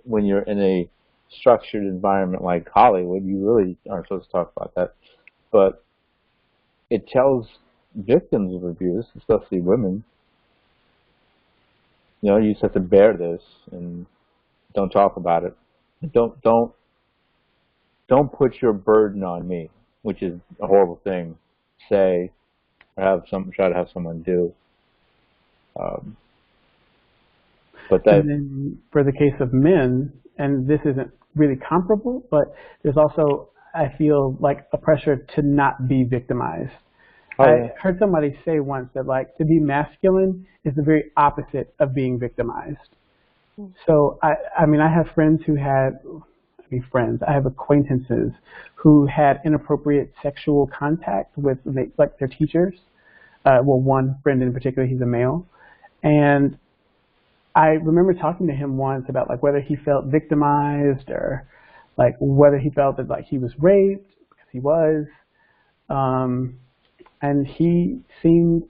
when you're in a structured environment like Hollywood, you really aren't supposed to talk about that. But it tells victims of abuse, especially women, you know, you just have to bear this and don't talk about it. Don't put your burden on me, which is a horrible thing. Say or try to have someone do. But that. And then for the case of men, and this isn't really comparable, but there's also, I feel like, a pressure to not be victimized. Oh, yeah. I heard somebody say once that, like, to be masculine is the very opposite of being victimized. So, I mean, I have friends who had, I have acquaintances who had inappropriate sexual contact with, like, their teachers. Well, one friend in particular, he's a male. And I remember talking to him once about, like, whether he felt victimized or, like, whether he felt that, like, he was raped, because he was. And he seemed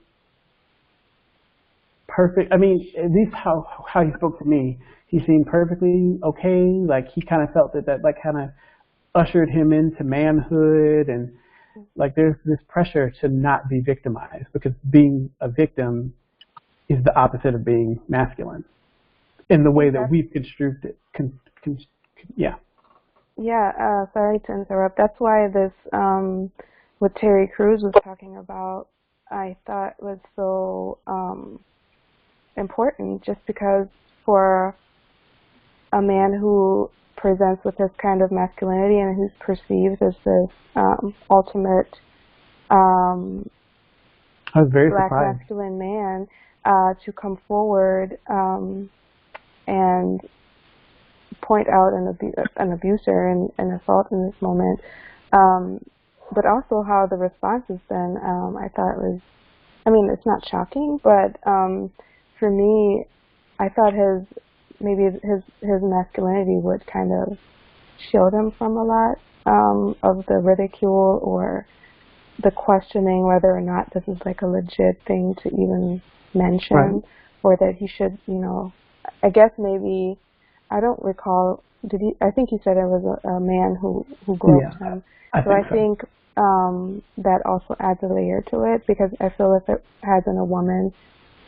perfect. I mean, at least how he spoke to me, he seemed perfectly okay. Like, he kind of felt that like kind of ushered him into manhood, and like there's this pressure to not be victimized, because being a victim is the opposite of being masculine in the way that we've construed it. Yeah. Yeah, sorry to interrupt. That's why this, what Terry Crews was talking about, I thought was so important, just because for a man who presents with this kind of masculinity and who's perceived as this ultimate I was very black surprised. masculine man, to come forward and point out an abuser and assault in this moment, but also how the response has been, I thought was, I mean, it's not shocking, but for me, I thought his masculinity would kind of shield him from a lot of the ridicule or the questioning whether or not this is like a legit thing to even mention, right, or that he should, you know, I guess maybe, I don't recall, I think he said it was a man who groped him. I think that also adds a layer to it, because I feel if it had been a woman,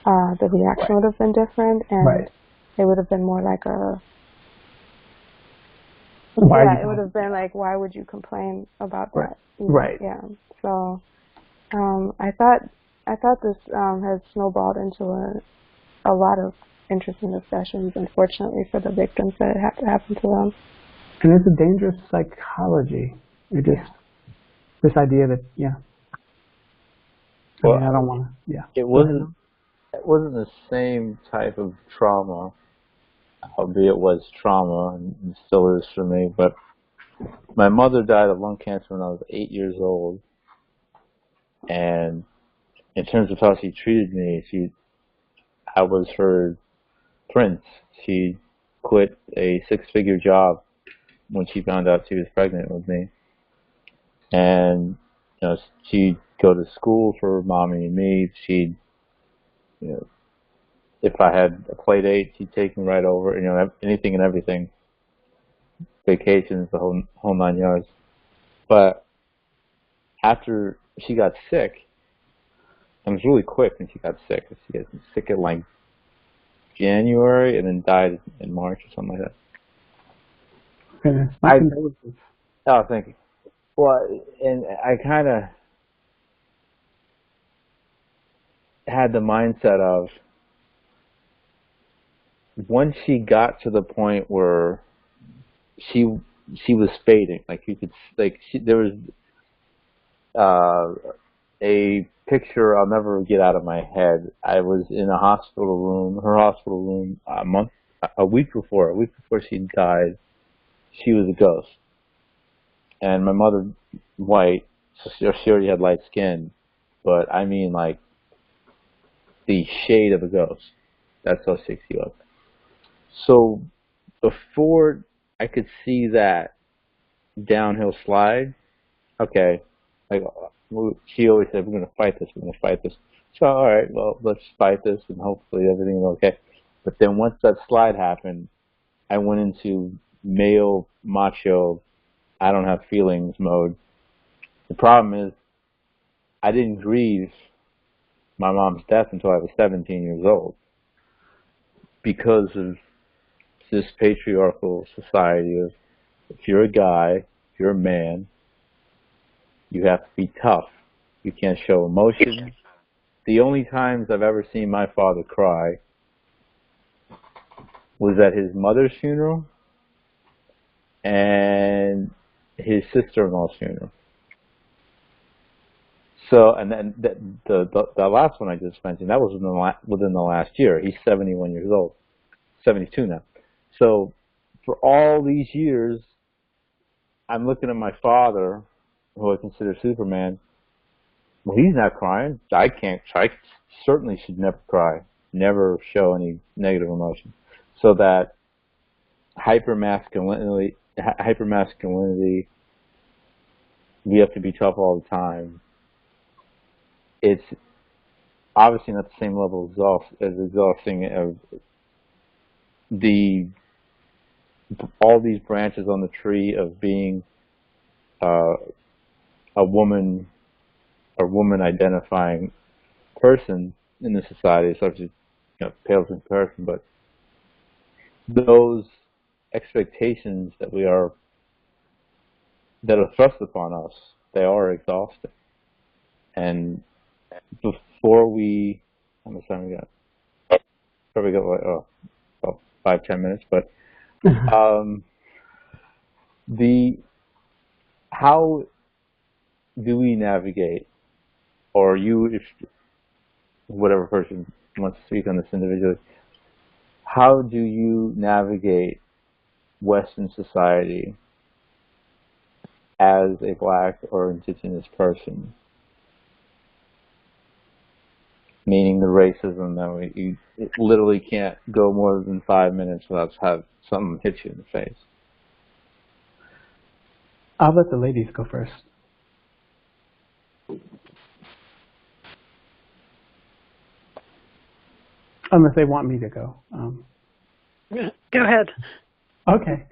the reaction would have been different, and it would have been more like Yeah, it would have been like, why would you complain about that? Right. Yeah. So I thought this has snowballed into a lot of interesting discussions, unfortunately, for the victims that it had to happen to them. And it's a dangerous psychology. It just, this idea that, Well, I don't want to, It wasn't the same type of trauma, albeit it was trauma, and it still is for me, but my mother died of lung cancer when I was 8 years old, and in terms of how she treated me, I was her prince. She quit a six-figure job when she found out she was pregnant with me, and she'd go to school for mommy and me. She'd, if I had a play date, she'd take me right over. Anything and everything, vacations, the whole 9 yards. But after she got sick, it was really quick when she got sick. She got sick in like January and then died in March or something like that. Goodness. Thank you. Well, and I kind of had the mindset of, once she got to the point where she was fading, there was a picture I'll never get out of my head. I was in a hospital room, her hospital room, a week before she died. She was a ghost, and my mother, white, so she already had light skin, but I mean like the shade of a ghost. That's how sick she was. So before I could see that downhill slide, okay, like she always said, we're going to fight this. So, all right, well, let's fight this, and hopefully everything is okay. But then once that slide happened, I went into male, macho, I don't have feelings mode. The problem is, I didn't grieve my mom's death until I was 17 years old, because of this patriarchal society of, if you're a guy, if you're a man, you have to be tough. You can't show emotion. The only times I've ever seen my father cry was at his mother's funeral and his sister-in-law's funeral. So, and then the last one I just mentioned, that was within the last year. He's 71 years old, 72 now. So for all these years, I'm looking at my father, who I consider Superman. Well, he's not crying. I can't. I certainly should never cry, never show any negative emotion. So that hypermasculinity, we have to be tough all the time. It's obviously not the same level as exhausting of all these branches on the tree of being a woman or woman identifying person in the society, such as pales in comparison, but those expectations that are thrust upon us, they are exhausting. And before how much time we got? Probably got about 5-10 minutes, but how do we navigate, or if whatever person wants to speak on this individually, how do you navigate Western society as a black or indigenous person? Meaning the racism that you literally can't go more than 5 minutes without having something hit you in the face. I'll let the ladies go first. Unless they want me to go. Go ahead. Okay.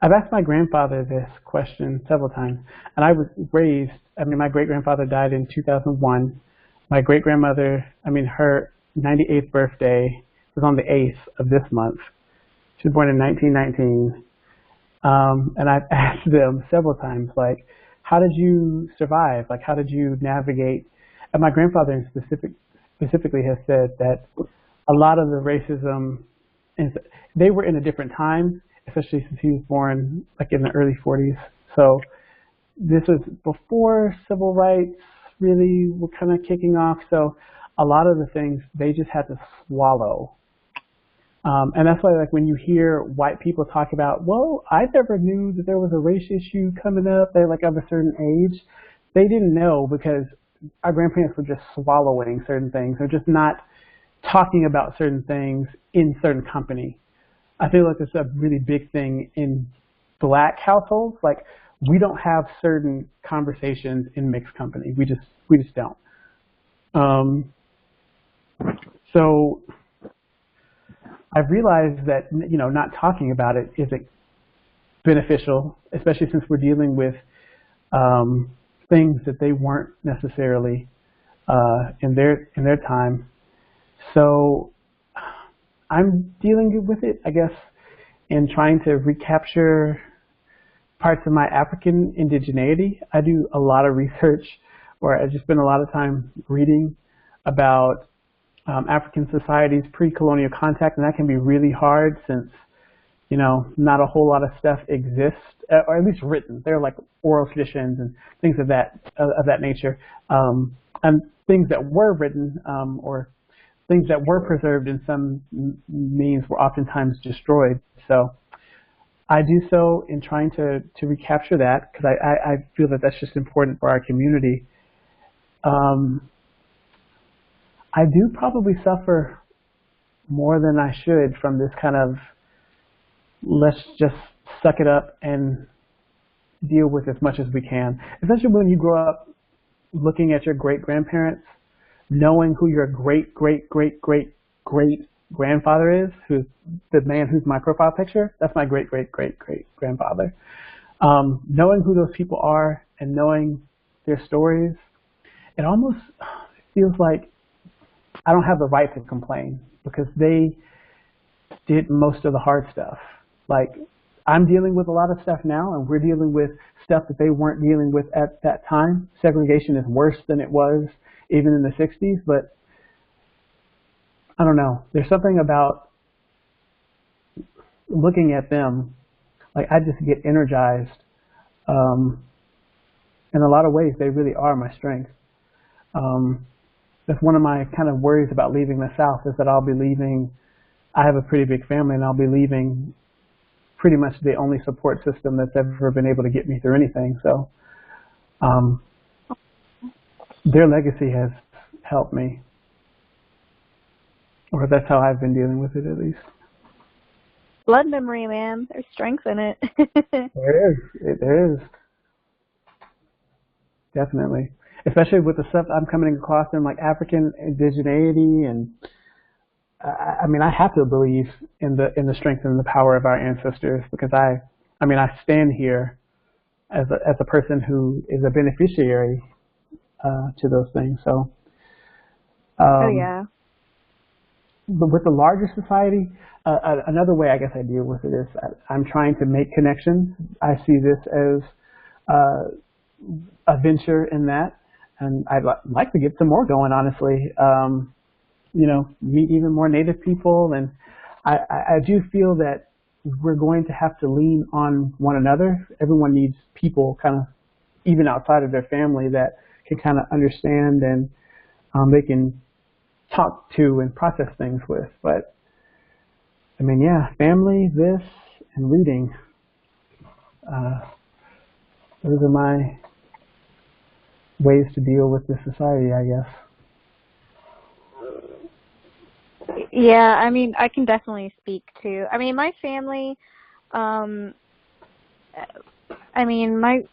I've asked my grandfather this question several times, and I was raised, my great-grandfather died in 2001. My great-grandmother, her 98th birthday was on the 8th of this month. She was born in 1919. And I've asked them several times, like, how did you survive? Like, how did you navigate? And my grandfather specifically has said that a lot of the racism, and they were in a different time, especially since he was born like in the early 40s. So this was before civil rights really were kind of kicking off. So a lot of the things they just had to swallow. And that's why, like, when you hear white people talk about, well, I never knew that there was a race issue coming up, they're like of a certain age. They didn't know because our grandparents were just swallowing certain things or just not talking about certain things in certain company. I feel like it's a really big thing in black households. Like, we don't have certain conversations in mixed company. We just don't. So I've realized that, you know, not talking about it isn't beneficial, especially since we're dealing with things that they weren't necessarily in their time. So I'm dealing with it, I guess, in trying to recapture parts of my African indigeneity. I do a lot of research, or I just spend a lot of time reading about African societies pre-colonial contact, and that can be really hard since, you know, not a whole lot of stuff exists, or at least written. They're like oral traditions and things of that nature, and things that were written or things that were preserved in some means were oftentimes destroyed. So I do so in trying to recapture that because I feel that that's just important for our community. I do probably suffer more than I should from this kind of let's just suck it up and deal with as much as we can. Especially when you grow up looking at your great-grandparents, knowing who your great-great-great-great-great-grandfather is, who's the man who's my profile picture, that's my great-great-great-great-grandfather. Knowing who those people are and knowing their stories, it almost feels like I don't have the right to complain because they did most of the hard stuff. Like, I'm dealing with a lot of stuff now, and we're dealing with stuff that they weren't dealing with at that time. Segregation is worse than it was even in the 60s, but I don't know. There's something about looking at them, like I just get energized. In a lot of ways, they really are my strength. That's one of my kind of worries about leaving the South is that I'll be leaving. I have a pretty big family, and I'll be leaving pretty much the only support system that's ever been able to get me through anything. So their legacy has helped me, or that's how I've been dealing with it at least. Blood memory, man. There's strength in it. There is. There is. Definitely. Especially with the stuff I'm coming across in like African indigeneity, and I mean, I have to believe in the strength and the power of our ancestors because I stand here as a person who is a beneficiary to those things. So, Oh yeah. but with the larger society, another way I guess I deal with it is I'm trying to make connections. I see this as a venture in that, and I'd like to get some more going, honestly. You know, meet even more Native people, and I do feel that we're going to have to lean on one another. Everyone needs people kind of even outside of their family that can kind of understand and they can talk to and process things with. But I mean, yeah, family, this, and reading. Those are my ways to deal with this society, I guess. Yeah, I mean, I can definitely speak to. I mean, my family. I mean, my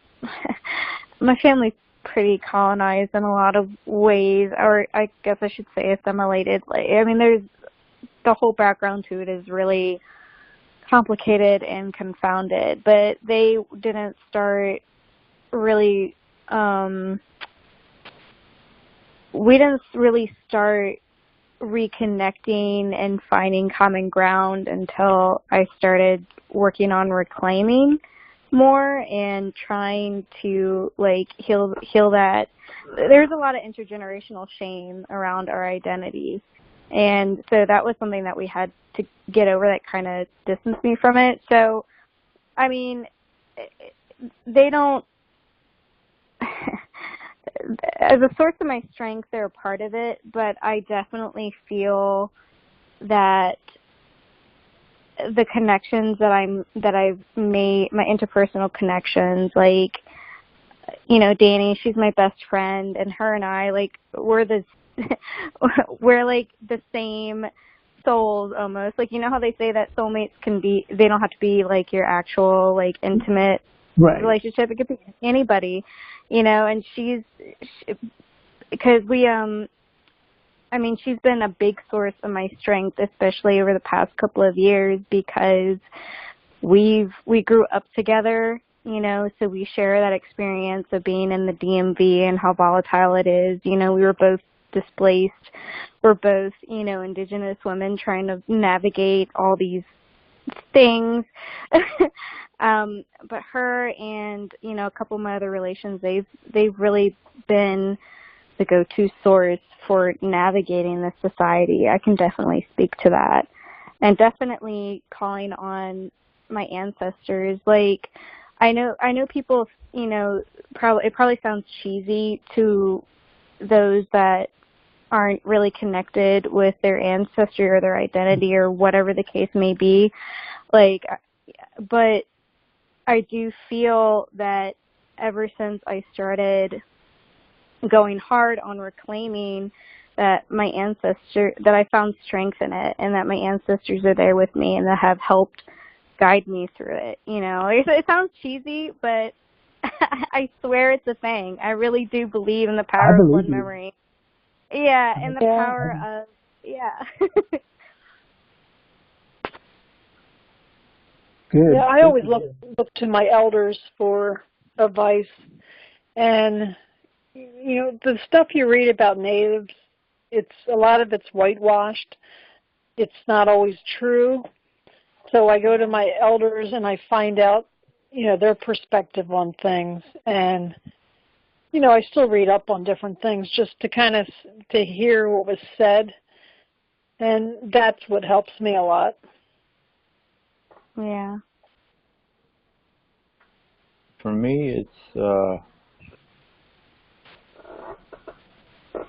family's pretty colonized in a lot of ways, or I guess I should say assimilated. Like, I mean, there's the whole background to it is really complicated and confounded, but they didn't start really. We didn't really start reconnecting and finding common ground until I started working on reclaiming more and trying to like heal that. There's a lot of intergenerational shame around our identity, and so that was something that we had to get over that kind of distanced me from it. So I mean, they don't as a source of my strength, they're a part of it, but I definitely feel that the connections that I've made, my interpersonal connections, like, you know, Danny, she's my best friend, and her and I, like, we're like the same souls almost. Like, you know how they say that soulmates they don't have to be like your actual, like, intimate relationship. It could be anybody, you know, and because she's been a big source of my strength, especially over the past couple of years, because we grew up together, you know, so we share that experience of being in the DMV and how volatile it is. You know, we were both displaced. We're both, you know, Indigenous women trying to navigate all these things. But her and, you know, a couple of my other relations, they've really been the go-to source for navigating this society. I can definitely speak to that. And definitely calling on my ancestors. Like, I know people, you know, it probably sounds cheesy to those that aren't really connected with their ancestry or their identity or whatever the case may be. Like, but I do feel that ever since I started going hard on reclaiming, that that I found strength in it, and that my ancestors are there with me and that have helped guide me through it. You know, it sounds cheesy, but I swear it's a thing. I really do believe in the power of one memory. Yeah, and the power of, Good. Yeah, I always look to my elders for advice. And, you know, the stuff you read about natives, a lot of it's whitewashed. It's not always true. So I go to my elders and I find out, you know, their perspective on things. And, you know, I still read up on different things just to kind of to hear what was said. And that's what helps me a lot. Yeah. For me,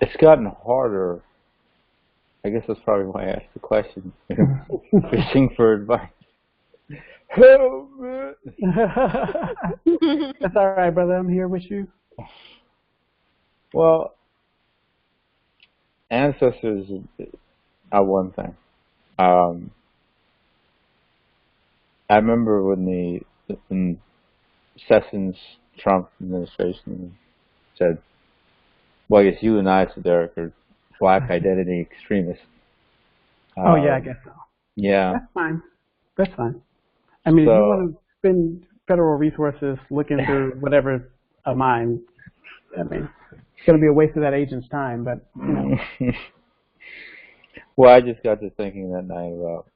it's gotten harder. I guess that's probably why I asked the question. Fishing for advice. Help me. That's all right, brother. I'm here with you. Well, ancestors are one thing. I remember when Sessions Trump administration said, well, I guess you and I, so Derrick, are black identity extremists. Oh, yeah, I guess so. Yeah. That's fine. That's fine. I mean, if you want to spend federal resources looking through whatever of mine, I mean, it's going to be a waste of that agent's time, but, you know. Well, I just got to thinking that night about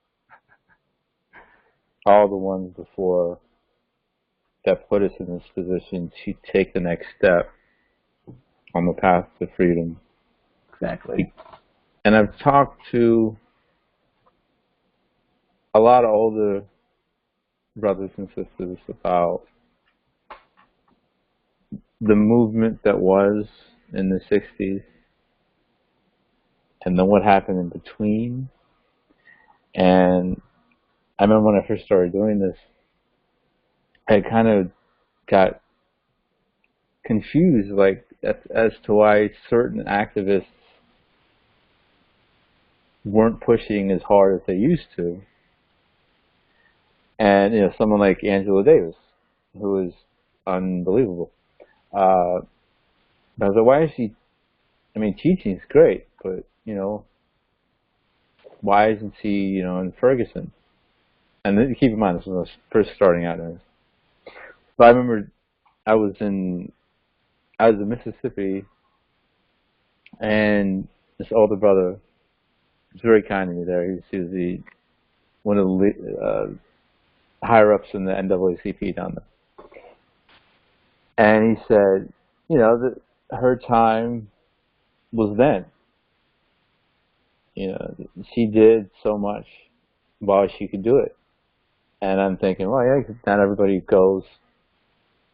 all the ones before that put us in this position to take the next step on the path to freedom. Exactly. And I've talked to a lot of older brothers and sisters about the movement that was in the 60s and then what happened in between. And I remember when I first started doing this, I kind of got confused, like, as to why certain activists weren't pushing as hard as they used to. And, you know, someone like Angela Davis, who is unbelievable. I was like, why is she, I mean, teaching is great, but, you know, why isn't she, you know, in Ferguson? And then, keep in mind, this was when I was first starting out. But I remember I was in Mississippi, and this older brother was very kind to me there. He was one of the higher ups in the NAACP down there, and he said, you know, that her time was then. You know, she did so much while she could do it, and I'm thinking, well, yeah, 'cause not everybody goes,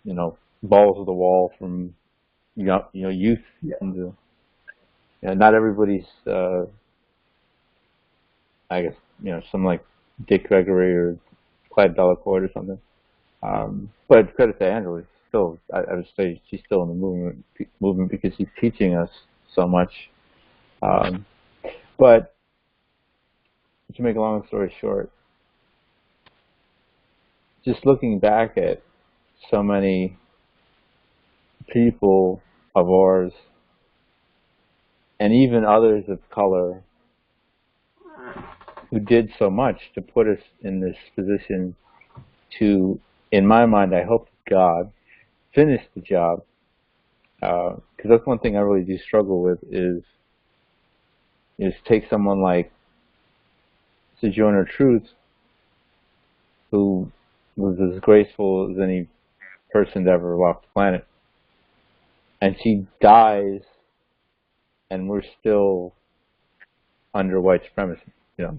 you know, balls to the wall from youth into. You know, not everybody's, I guess, you know, some like Dick Gregory or Clyde Delacorte or something. But credit to Angela, still, I would say she's still in the movement because she's teaching us so much. But to make a long story short, just looking back at so many people of ours and even others of color who did so much to put us in this position to, in my mind, I hope God, finish the job. Because that's one thing I really do struggle with is take someone like Sojourner Truth, who was as graceful as any person to ever walk the planet, and she dies, and we're still under white supremacy. You know,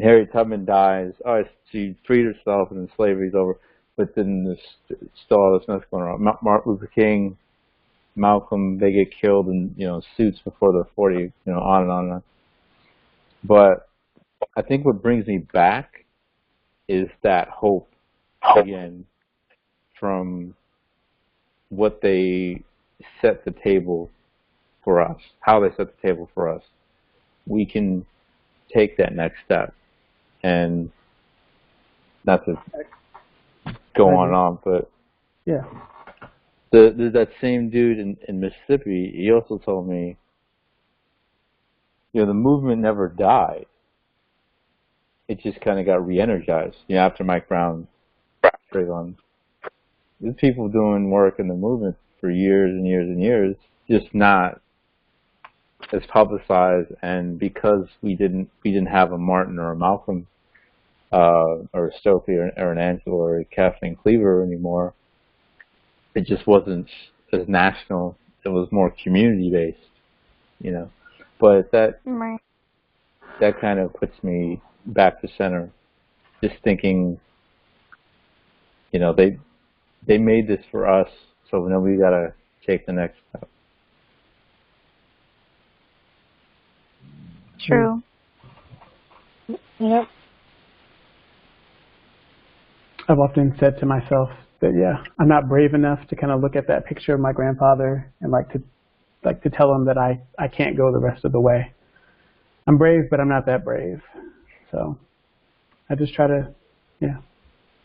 Harriet Tubman dies. Oh, she freed herself, and then slavery's over. But then there's still all this mess going on. Martin Luther King, Malcolm, they get killed in suits before they're 40. You know, on and on and on. But I think what brings me back is that hope again from what they set the table for us, how they set the table for us. We can take that next step, and not to go on and on, but yeah, that same dude in Mississippi, he also told me, the movement never died. It just kind of got re-energized, after Mike Brown straight on. There's people doing work in the movement for years and years and years, just not as publicized. And because we didn't have a Martin or a Malcolm or a Stokely or an Angela or a Kathleen Cleaver anymore, it just wasn't as national. It was more community-based, But that kind of puts me back to center, just thinking, they made this for us, so now we got to take the next step. True. Yep. I've often said to myself that, I'm not brave enough to kind of look at that picture of my grandfather and to tell him that I can't go the rest of the way. I'm brave, but I'm not that brave. So I just try to,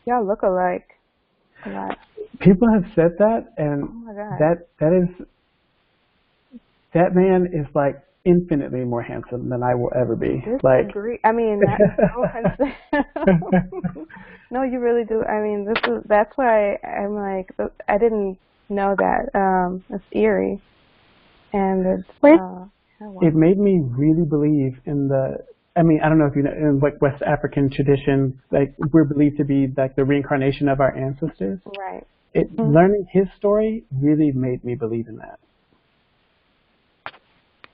Y'all look alike a lot. People have said that, and oh my God. that man is like infinitely more handsome than I will ever be. Disagree. I mean, no, you really do. I mean, that's why I'm like, I didn't know that. It's eerie, and it's. It made me really believe in I don't know if you know, in like West African tradition, like we're believed to be like the reincarnation of our ancestors. Right. Learning his story really made me believe in that.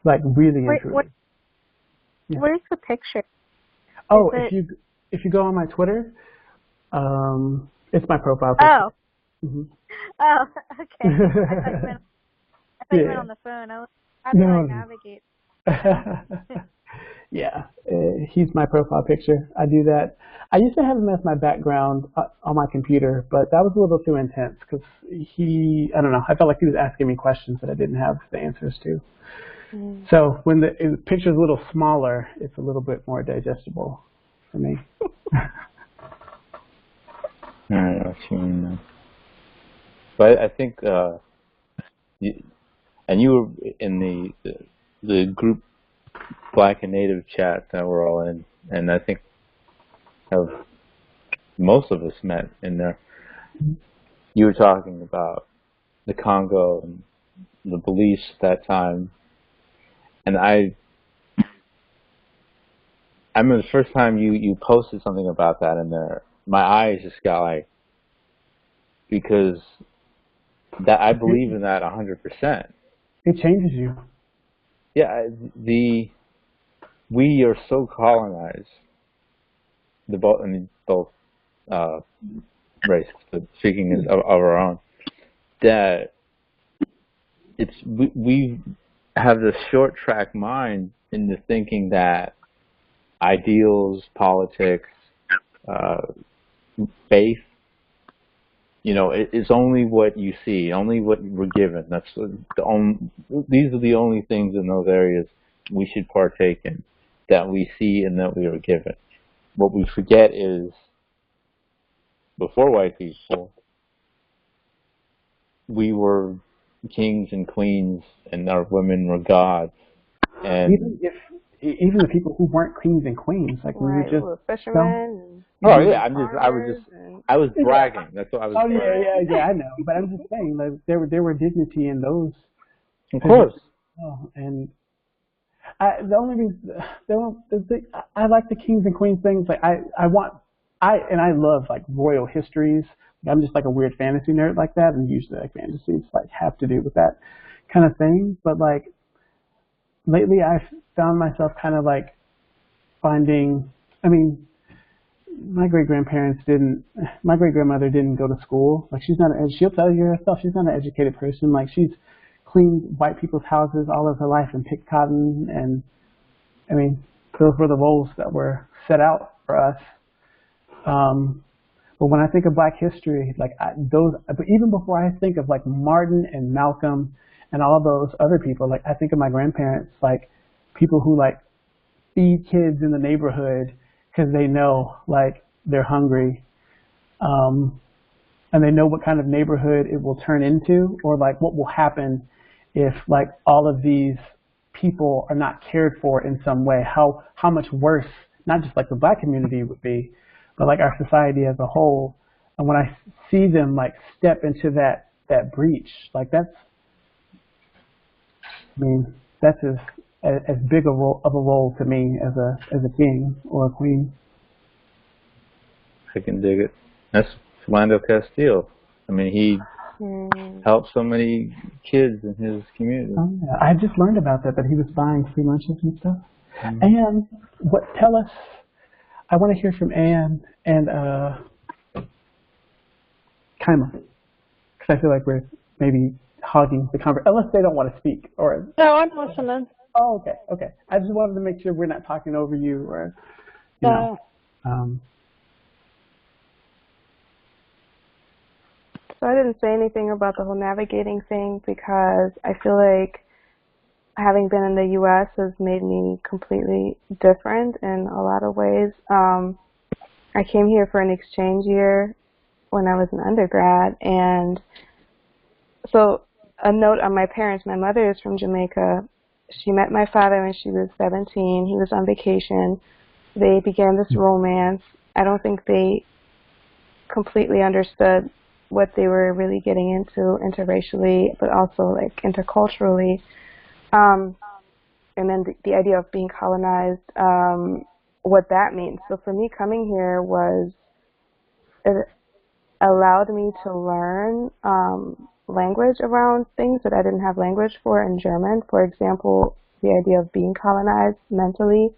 Like really and truly. Where's the picture? Oh, if you go on my Twitter, it's my profile picture. Oh. Mm-hmm. Oh, okay. I thought you went on the phone. How do I navigate? Yeah, he's my profile picture. I do that. I used to have him as my background on my computer, but that was a little too intense because I don't know, I felt like he was asking me questions that I didn't have the answers to. Mm. So when the picture's a little smaller, it's a little bit more digestible for me. I don't know what you mean. But I think, and you were in the group Black and Native chat that we're all in, and I think most of us met in there. You were talking about the Congo and the beliefs at that time, and I remember the first time you posted something about that in there, my eyes just got like, because that I believe in that 100%. It changes you. Yeah, we are so colonized, both uh, races, but speaking of our own, that we have this short track mind into thinking that ideals, politics, uh, faith, it's only what you see, only what we're given. That's the only. These are the only things in those areas we should partake in, that we see and that we are given. What we forget is, before white people, we were kings and queens, and our women were gods. And even the people who weren't kings and queens, like we were just fishermen. Oh yeah, I was bragging. That's what I was. Oh yeah, I know. But I'm just saying, like there were dignity in those. Of course. Oh, and the only reason I like the kings and queens things. Like I love like royal histories. I'm just like a weird fantasy nerd like that, and usually like fantasies like have to do with that kind of thing. But like lately, I've found myself kind of like finding. I mean, my great grandmother didn't go to school. Like she'll tell you herself, she's not an educated person. Like she's cleaned white people's houses all of her life and picked cotton, and I mean, those were the roles that were set out for us. But when I think of Black history, like but even before I think of like Martin and Malcolm and all of those other people, like I think of my grandparents, like people who like feed kids in the neighborhood because they know like they're hungry, and they know what kind of neighborhood it will turn into, or like what will happen if like all of these people are not cared for in some way. How much worse, not just like the Black community would be, but like our society as a whole. And when I see them like step into that breach, like that's as big of a role to me as a king or a queen. I can dig it. That's Philando Castile. I mean, he helped so many kids in his community. Oh, yeah. I just learned about that he was buying free lunches and stuff. And tell us, I want to hear from Anne and Kima, because I feel like we're maybe hogging the conversation, unless they don't want to speak. Or no, I'm listening. Oh, okay. I just wanted to make sure we're not talking over you, or you know. So I didn't say anything about the whole navigating thing because I feel like having been in the U.S. has made me completely different in a lot of ways. I came here for an exchange year when I was an undergrad, and so a note on my parents. My mother is from Jamaica. She met my father when she was 17. He was on vacation. They began this romance. I don't think they completely understood what they were really getting into interracially, but also like interculturally. And then the idea of being colonized, what that means. So for me, coming here it allowed me to learn language around things that I didn't have language for in German. For example, the idea of being colonized mentally.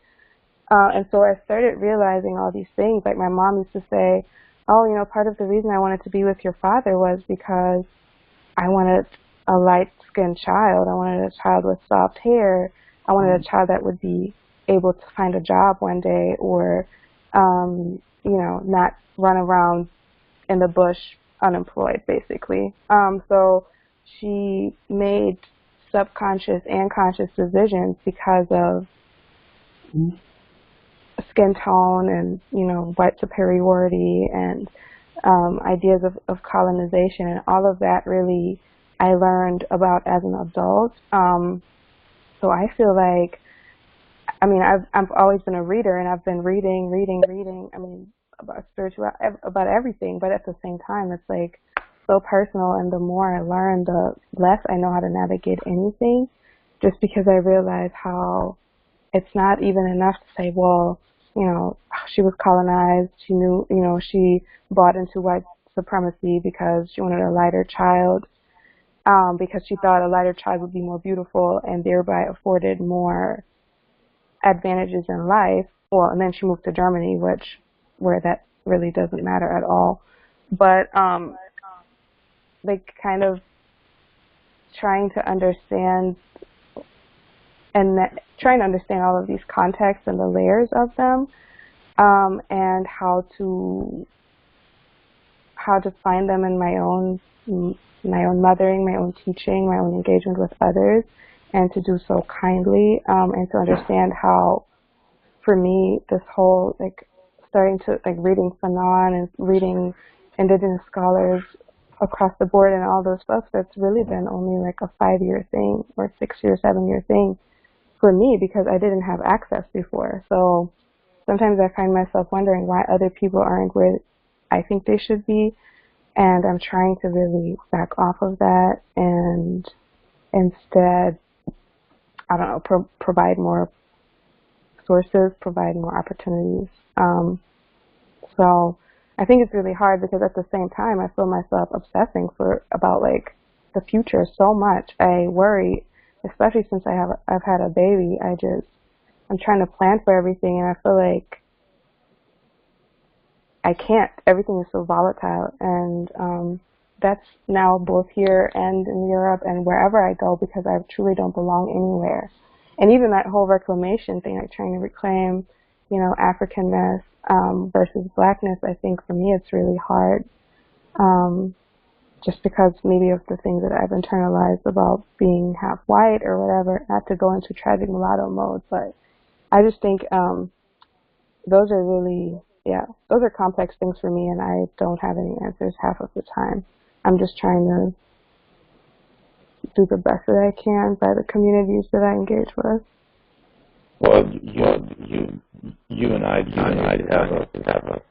And so I started realizing all these things. Like my mom used to say, oh, part of the reason I wanted to be with your father was because I wanted a light-skinned child. I wanted a child with soft hair. I wanted a child that would be able to find a job one day, or, not run around in the bush unemployed, basically. So she made subconscious and conscious decisions because of skin tone and, white superiority and ideas of colonization, and all of that really I learned about as an adult. So I feel like, I've always been a reader, and I've been reading, about spirituality, about everything, but at the same time, it's like so personal, and the more I learn, the less I know how to navigate anything, just because I realize how it's not even enough to say, well, she was colonized. She knew, she bought into white supremacy because she wanted a lighter child, because she thought a lighter child would be more beautiful and thereby afforded more advantages in life. Well, and then she moved to Germany, where that really doesn't matter at all. But like kind of trying to understand all of these contexts and the layers of them, and how to find them in my own mothering, my own teaching, my own engagement with others, and to do so kindly, and to understand how, for me, this whole starting to reading Fanon and reading indigenous scholars across the board and all those books, that's really been only like a 5-year thing or 6-year, 7-year thing for me, because I didn't have access before. So sometimes I find myself wondering why other people aren't where I think they should be, and I'm trying to really back off of that and instead, I don't know, provide more sources, provide more opportunities. So I think it's really hard because at the same time I feel myself obsessing about the future so much. I worry, especially since I've had a baby. I'm trying to plan for everything, and I feel like I can't. Everything is so volatile, and that's now both here and in Europe and wherever I go, because I truly don't belong anywhere. And even that whole reclamation thing, like trying to reclaim, Africanness versus blackness, I think for me it's really hard, just because maybe of the things that I've internalized about being half white or whatever, not to go into tragic mulatto mode, but I just think those are complex things for me, and I don't have any answers half of the time. I'm just trying to do the best that I can by the communities that I engage with. Well, you and I have a.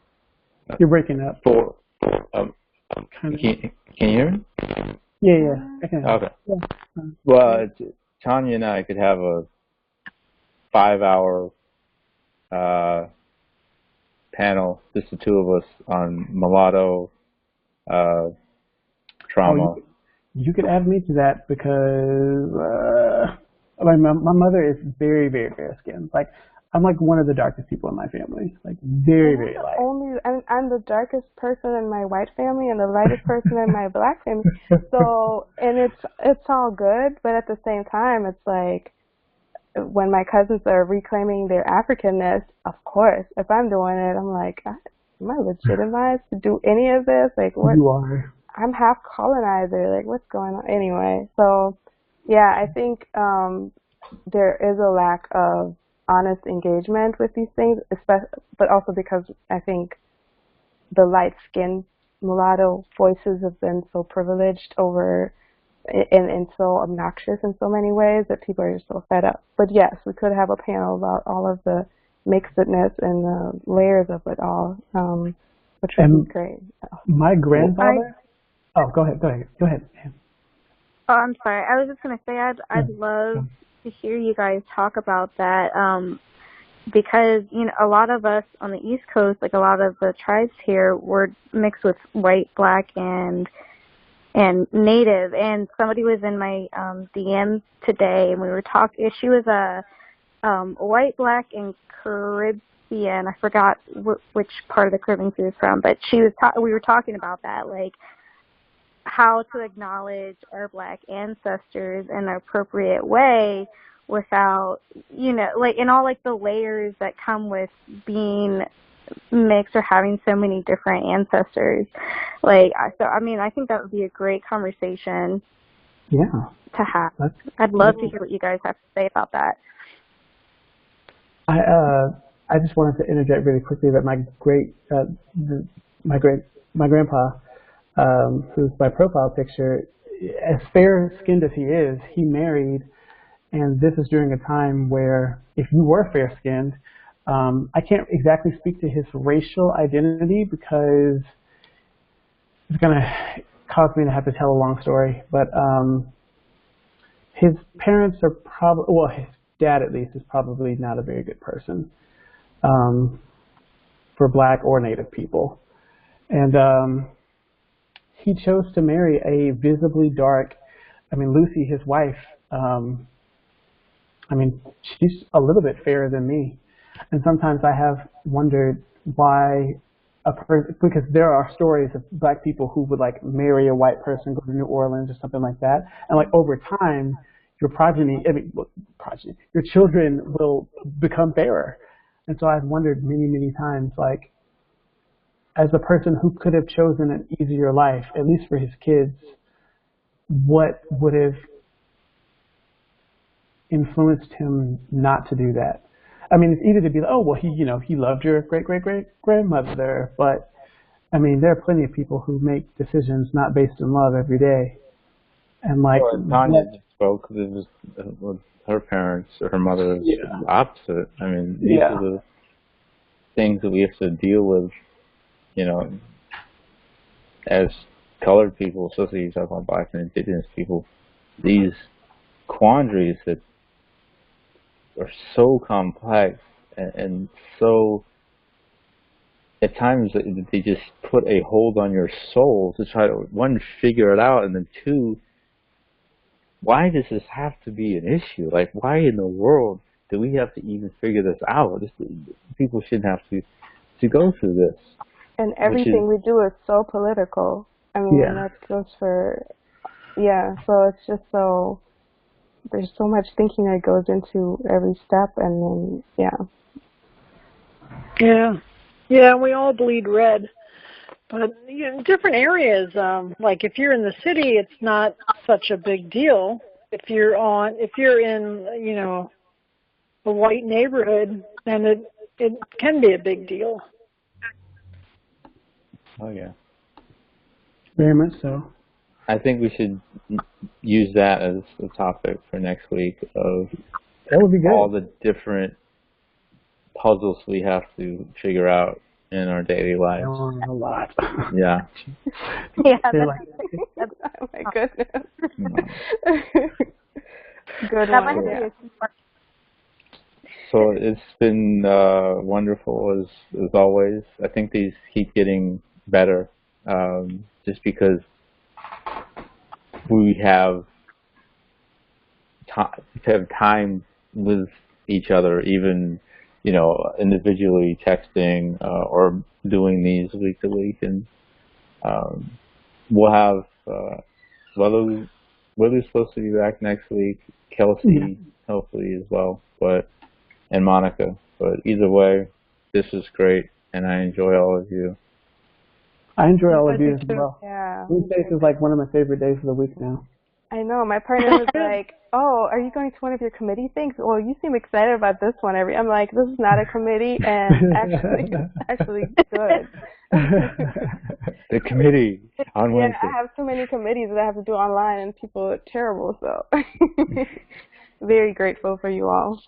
You're breaking up. Can you hear me? Yeah, I can. Okay. Yeah. Well, Tanja and I could have a 5-hour panel, just the two of us, on mulatto trauma. Oh, you could add me to that, because my mother is very, very fair skinned. I'm one of the darkest people in my family. Very, very light. I'm the darkest person in my white family and the lightest person in my black family. So, and it's all good, but at the same time, it's like when my cousins are reclaiming their Africanness, of course, if I'm doing it, I'm like, am I legitimized to do any of this? What? You are. I'm half colonizer. What's going on? Anyway, so yeah, I think there is a lack of honest engagement with these things, but also because I think the light-skinned mulatto voices have been so privileged over and so obnoxious in so many ways that people are just so fed up. But yes, we could have a panel about all of the mixedness and the layers of it all, which would be great. My grandfather... Oh, go ahead. Oh, I'm sorry. I was just going to say I'd love to hear you guys talk about that, because a lot of us on the East Coast, a lot of the tribes here, were mixed with white, black, and Native. And somebody was in my DMs today, and we were talking. She was a white, black, and Caribbean. I forgot which part of the Caribbean she was from, but we were talking about that, how to acknowledge our black ancestors in an appropriate way without, and all the layers that come with being mixed or having so many different ancestors. I think that would be a great conversation to have. I'd love to hear what you guys have to say about that. I just wanted to interject really quickly that my grandpa, who's my profile picture, as fair-skinned as he is, he married, and this is during a time where if you were fair-skinned, I can't exactly speak to his racial identity because it's going to cause me to have to tell a long story, but his parents are his dad at least is probably not a very good person. for Black or Native people. And he chose to marry a visibly dark, Lucy, his wife, she's a little bit fairer than me. And sometimes I have wondered why because there are stories of Black people who would like marry a white person, go to New Orleans or something like that. And like over time, your your children will become fairer. And so I've wondered many, many times, like, as a person who could have chosen an easier life, at least for his kids, what would have influenced him not to do that? It's easy to be like, oh, well, he loved your great-great-great-grandmother, but, there are plenty of people who make decisions not based in love every day. And like, Tanja just spoke with her parents or her mother is the opposite. These are the things that we have to deal with, as colored people, especially you talk about Black and Indigenous people, these quandaries that are so complex and so, at times they just put a hold on your soul to try to, one, figure it out, and then two, why does this have to be an issue? Like, why in the world do we have to even figure this out? People shouldn't have to go through this. And everything we do is so political. That goes for, so it's just so, there's so much thinking that goes into every step, and then, Yeah, we all bleed red. But in different areas, like if you're in the city, it's not such a big deal. If you're in, a white neighborhood, then it can be a big deal. Oh, yeah. Very much so. I think we should use that as the topic for next week of that would be good. All the different puzzles we have to figure out in our daily lives. A lot. Yeah. Oh my goodness. Good one. So it's been wonderful as always. I think these keep getting better, just because we have time with each other, even individually texting or doing these week to week, and we'll have Willie's supposed to be back next week, Kelsey hopefully as well, and Monica. But either way, this is great, and I enjoy all of you. I enjoy all of you as well. Yeah. Tuesdays is like one of my favorite days of the week now. I know. My partner was like, "Oh, are you going to one of your committee things? Well, you seem excited about this one." I'm like, "This is not a committee, and actually good." The committee on Wednesday. I have too many committees that I have to do online, and people are terrible. So, very grateful for you all.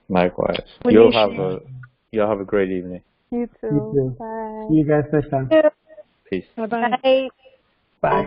Likewise. You'll have a great evening. You too. You too. Bye. See you guys next time. Yeah. Peace. Bye-bye. Bye.